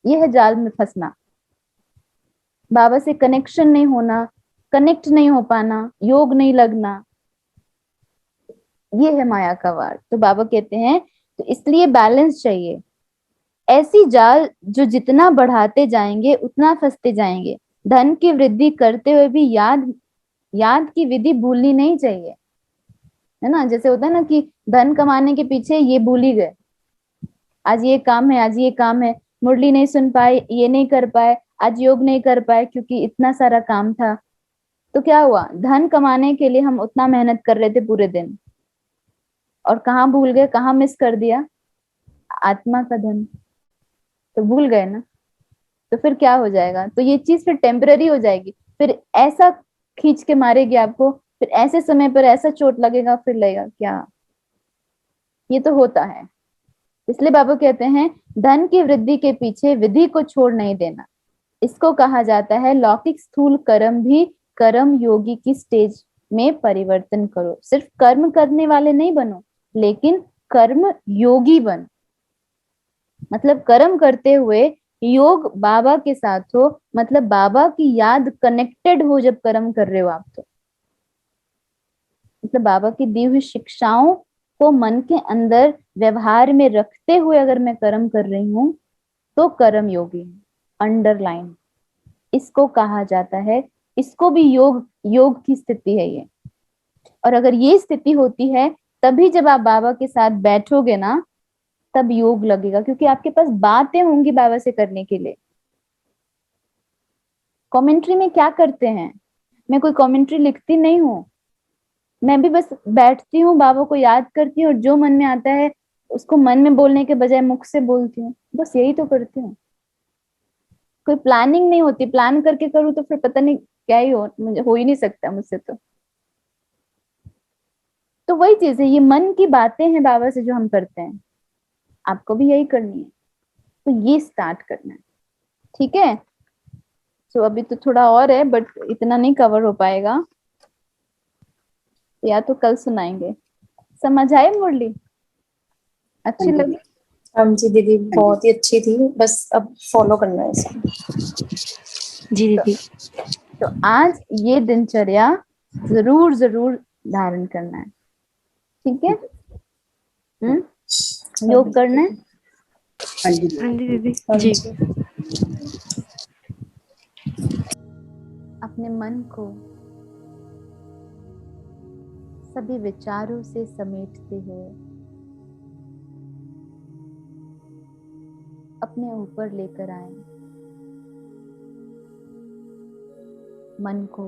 ये है जाल में फंसना। बाबा से कनेक्शन नहीं होना, कनेक्ट नहीं हो पाना, योग नहीं लगना, ये है माया का वार। तो बाबा कहते हैं तो इसलिए बैलेंस चाहिए। ऐसी जाल जो जितना बढ़ाते जाएंगे उतना फंसते जाएंगे। धन की वृद्धि करते हुए भी याद याद की विधि भूलनी नहीं चाहिए, है ना। जैसे होता है ना कि धन कमाने के पीछे ये भूल ही गए, आज ये काम है, आज ये काम है, मुरली नहीं सुन पाए, ये नहीं कर पाए, आज योग नहीं कर पाए क्योंकि इतना सारा काम था। तो क्या हुआ, धन कमाने के लिए हम उतना मेहनत कर रहे थे पूरे दिन, और कहाँ भूल गए, कहाँ मिस कर दिया, आत्मा का धन तो भूल गए ना। तो फिर क्या हो जाएगा, तो ये चीज फिर टेम्पररी हो जाएगी, फिर ऐसा खींच के मारेगी आपको, फिर ऐसे समय पर ऐसा चोट लगेगा, फिर लगेगा क्या, ये तो होता है। इसलिए बाबा कहते हैं धन की वृद्धि के पीछे विधि को छोड़ नहीं देना। इसको कहा जाता है लौकिक स्थूल कर्म भी कर्म योगी की स्टेज में परिवर्तन करो। सिर्फ कर्म करने वाले नहीं बनो, लेकिन कर्म योगी बनो। मतलब कर्म करते हुए योग बाबा के साथ हो, मतलब बाबा की याद कनेक्टेड हो जब कर्म कर रहे हो आप, तो मतलब बाबा की दी हुई शिक्षाओं को मन के अंदर व्यवहार में रखते हुए अगर मैं कर्म कर रही हूं तो कर्म योगी है। अंडरलाइन, इसको कहा जाता है, इसको भी योग योग की स्थिति है ये। और अगर ये स्थिति होती है तभी जब आप बाबा के साथ बैठोगे ना, तब योग लगेगा, क्योंकि आपके पास बातें होंगी बाबा से करने के लिए। कमेंट्री में क्या करते हैं, मैं कोई कमेंट्री लिखती नहीं हूँ, मैं भी बस बैठती हूँ, बाबा को याद करती हूँ, और जो मन में आता है उसको मन में बोलने के बजाय मुख से बोलती हूँ, बस यही तो करती हूँ। कोई प्लानिंग नहीं होती, प्लान करके करूँ तो फिर पता नहीं क्या ही मुझे हो ही नहीं सकता मुझसे। तो वही चीज है, ये मन की बातें हैं बाबा से जो हम करते हैं, आपको भी यही करनी है, तो ये स्टार्ट करना है, ठीक है। तो अभी तो थोड़ा और है, बट इतना नहीं कवर हो पाएगा, या तो कल सुनाएंगे। समझ आए मुरली, अच्छी लगी? हाँ जी दीदी, बहुत ही अच्छी थी, बस अब फॉलो करना है इसे। जी दीदी। तो आज ये दिनचर्या जरूर जरूर धारण करना है, ठीक है। योग करना है। हाँ जी हाँ जी दीदी। हाँ जी। जी। अपने मन को सभी विचारों से समेटते हुए अपने ऊपर लेकर आए। मन को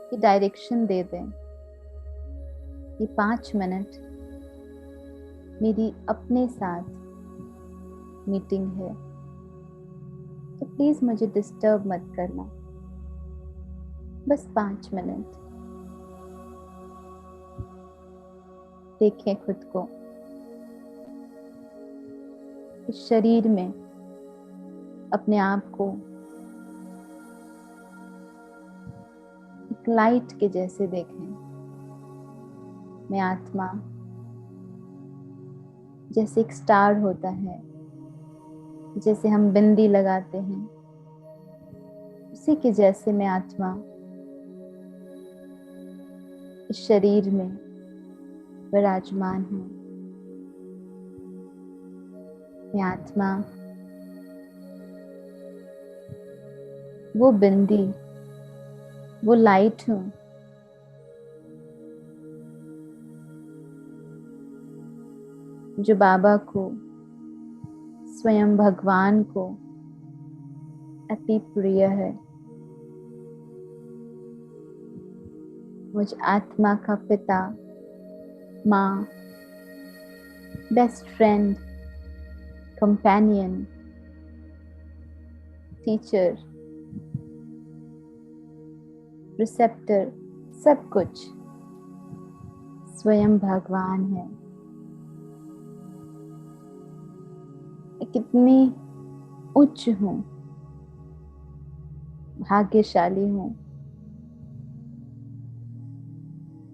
ये डायरेक्शन दे दें, ये 5 मिनट मेरी अपने साथ मीटिंग है, तो प्लीज मुझे डिस्टर्ब मत करना। बस 5 मिनट देखें खुद को, इस शरीर में अपने आप को एक लाइट के जैसे देखें। मैं आत्मा जैसे एक स्टार होता है, जैसे हम बिंदी लगाते हैं, उसी के जैसे मैं आत्मा इस शरीर में विराजमान हूँ। मैं आत्मा वो बिंदी, वो लाइट हूँ जो बाबा को, स्वयं भगवान को अति प्रिय है। मुझ आत्मा का पिता माँ, best friend, companion, teacher, receptor, सब कुछ स्वयं भगवान है। मैं कितनी उच्च हूँ, भाग्यशाली हूँ,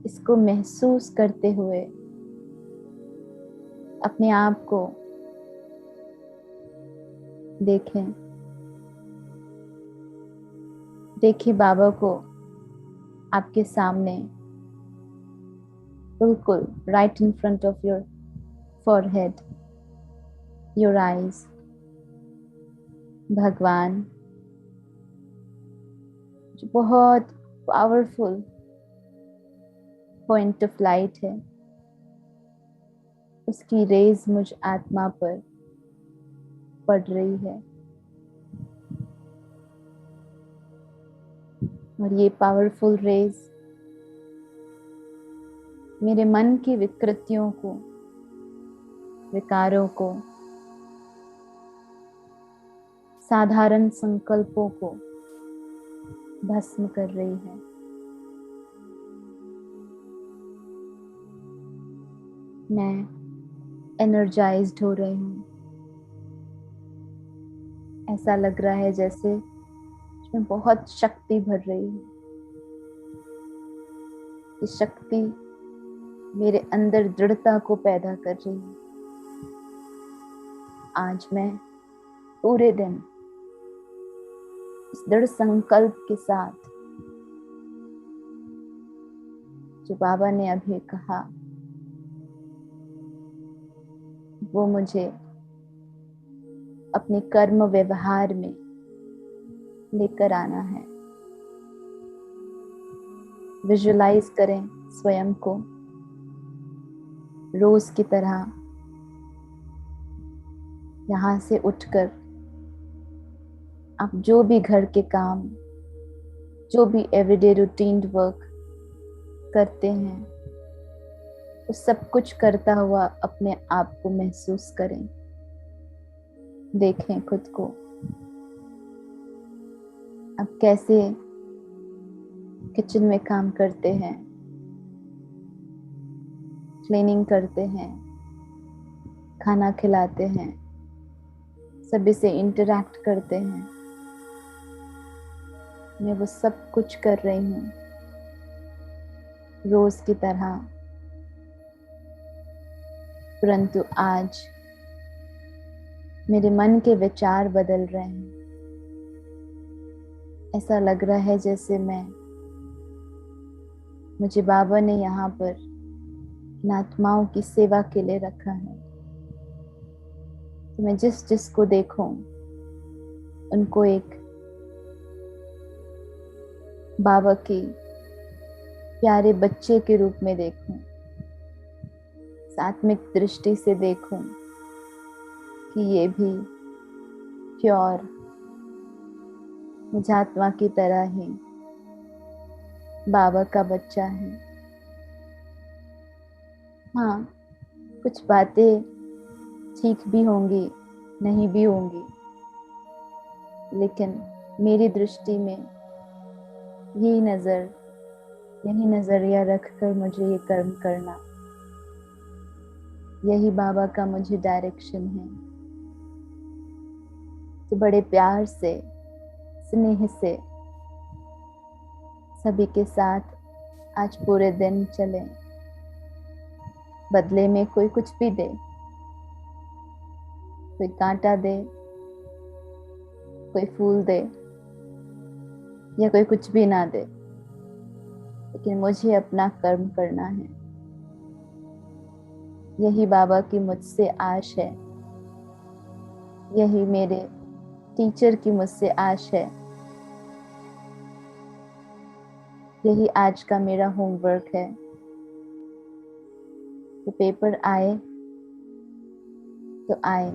इसको महसूस करते हुए अपने आप को देखें। देखिए बाबा को आपके सामने, बिल्कुल right in front of your forehead, your eyes। भगवान जो बहुत पावरफुल पॉइंट ऑफ लाइट है, उसकी रेज मुझ आत्मा पर पड़ रही है और ये पावरफुल रेज मेरे मन की विकृतियों को, विकारों को, साधारण संकल्पों को भस्म कर रही है। मैं एनर्जाइज्ड हो रही हूँ। ऐसा लग रहा है जैसे इसमें बहुत शक्ति भर रही है। ये शक्ति मेरे अंदर दृढ़ता को पैदा कर रही है। आज मैं पूरे दिन इस दृढ़ संकल्प के साथ जो बाबा ने अभी कहा वो मुझे अपने कर्म व्यवहार में लेकर आना है। विजुलाइज करें स्वयं को रोज की तरह यहाँ से उठकर आप जो भी घर के काम, जो भी एवरीडे रूटीन वर्क करते हैं, वो सब कुछ करता हुआ अपने आप को महसूस करें। देखें खुद को आप कैसे किचन में काम करते हैं, क्लीनिंग करते हैं, खाना खिलाते हैं, सभी से इंटरैक्ट करते हैं। मैं वो सब कुछ कर रही हूँ रोज की तरह, परंतु आज मेरे मन के विचार बदल रहे हैं। ऐसा लग रहा है जैसे मुझे बाबा ने यहाँ पर इन आत्माओं की सेवा के लिए रखा है। तो मैं जिस को देखूं उनको एक बाबा की प्यारे बच्चे के रूप में देखूं, आत्मिक दृष्टि से देखूं कि ये भी प्योर मुझ आत्मा की तरह ही बाबा का बच्चा है। हाँ, कुछ बातें ठीक भी होंगी, नहीं भी होंगी, लेकिन मेरी दृष्टि में यही नजरिया रखकर मुझे ये कर्म करना, यही बाबा का मुझे डायरेक्शन है। तो बड़े प्यार से, स्नेह से सभी के साथ आज पूरे दिन चले। बदले में कोई कुछ भी दे, कोई कांटा दे, कोई फूल दे या कोई कुछ भी ना दे, लेकिन मुझे अपना कर्म करना है। यही बाबा की मुझसे आश है, यही मेरे टीचर की मुझसे आश है, यही आज का मेरा होमवर्क है। तो पेपर आए तो आए,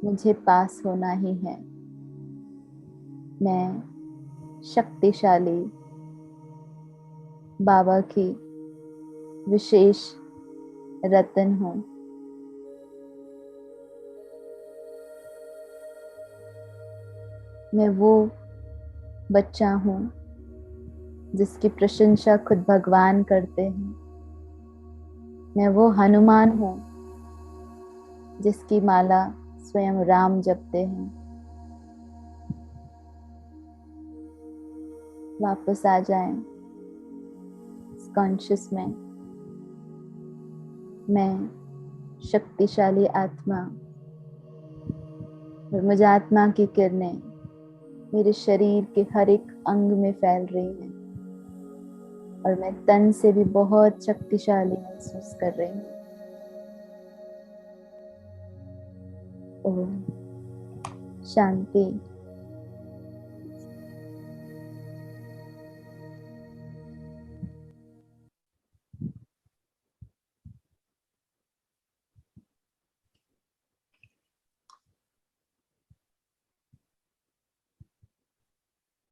मुझे पास होना ही है। मैं शक्तिशाली बाबा की विशेष रत्न हूँ। मैं वो बच्चा हूँ जिसकी प्रशंसा खुद भगवान करते हैं। मैं वो हनुमान हूँ जिसकी माला स्वयं राम जपते हैं। वापस आ जाएं इस कॉन्शियस में। मैं शक्तिशाली आत्मा, और मुझे आत्मा की किरणें मेरे शरीर के हर एक अंग में फैल रही हैं, और मैं तन से भी बहुत शक्तिशाली महसूस कर रही हूँ। ओम शांति।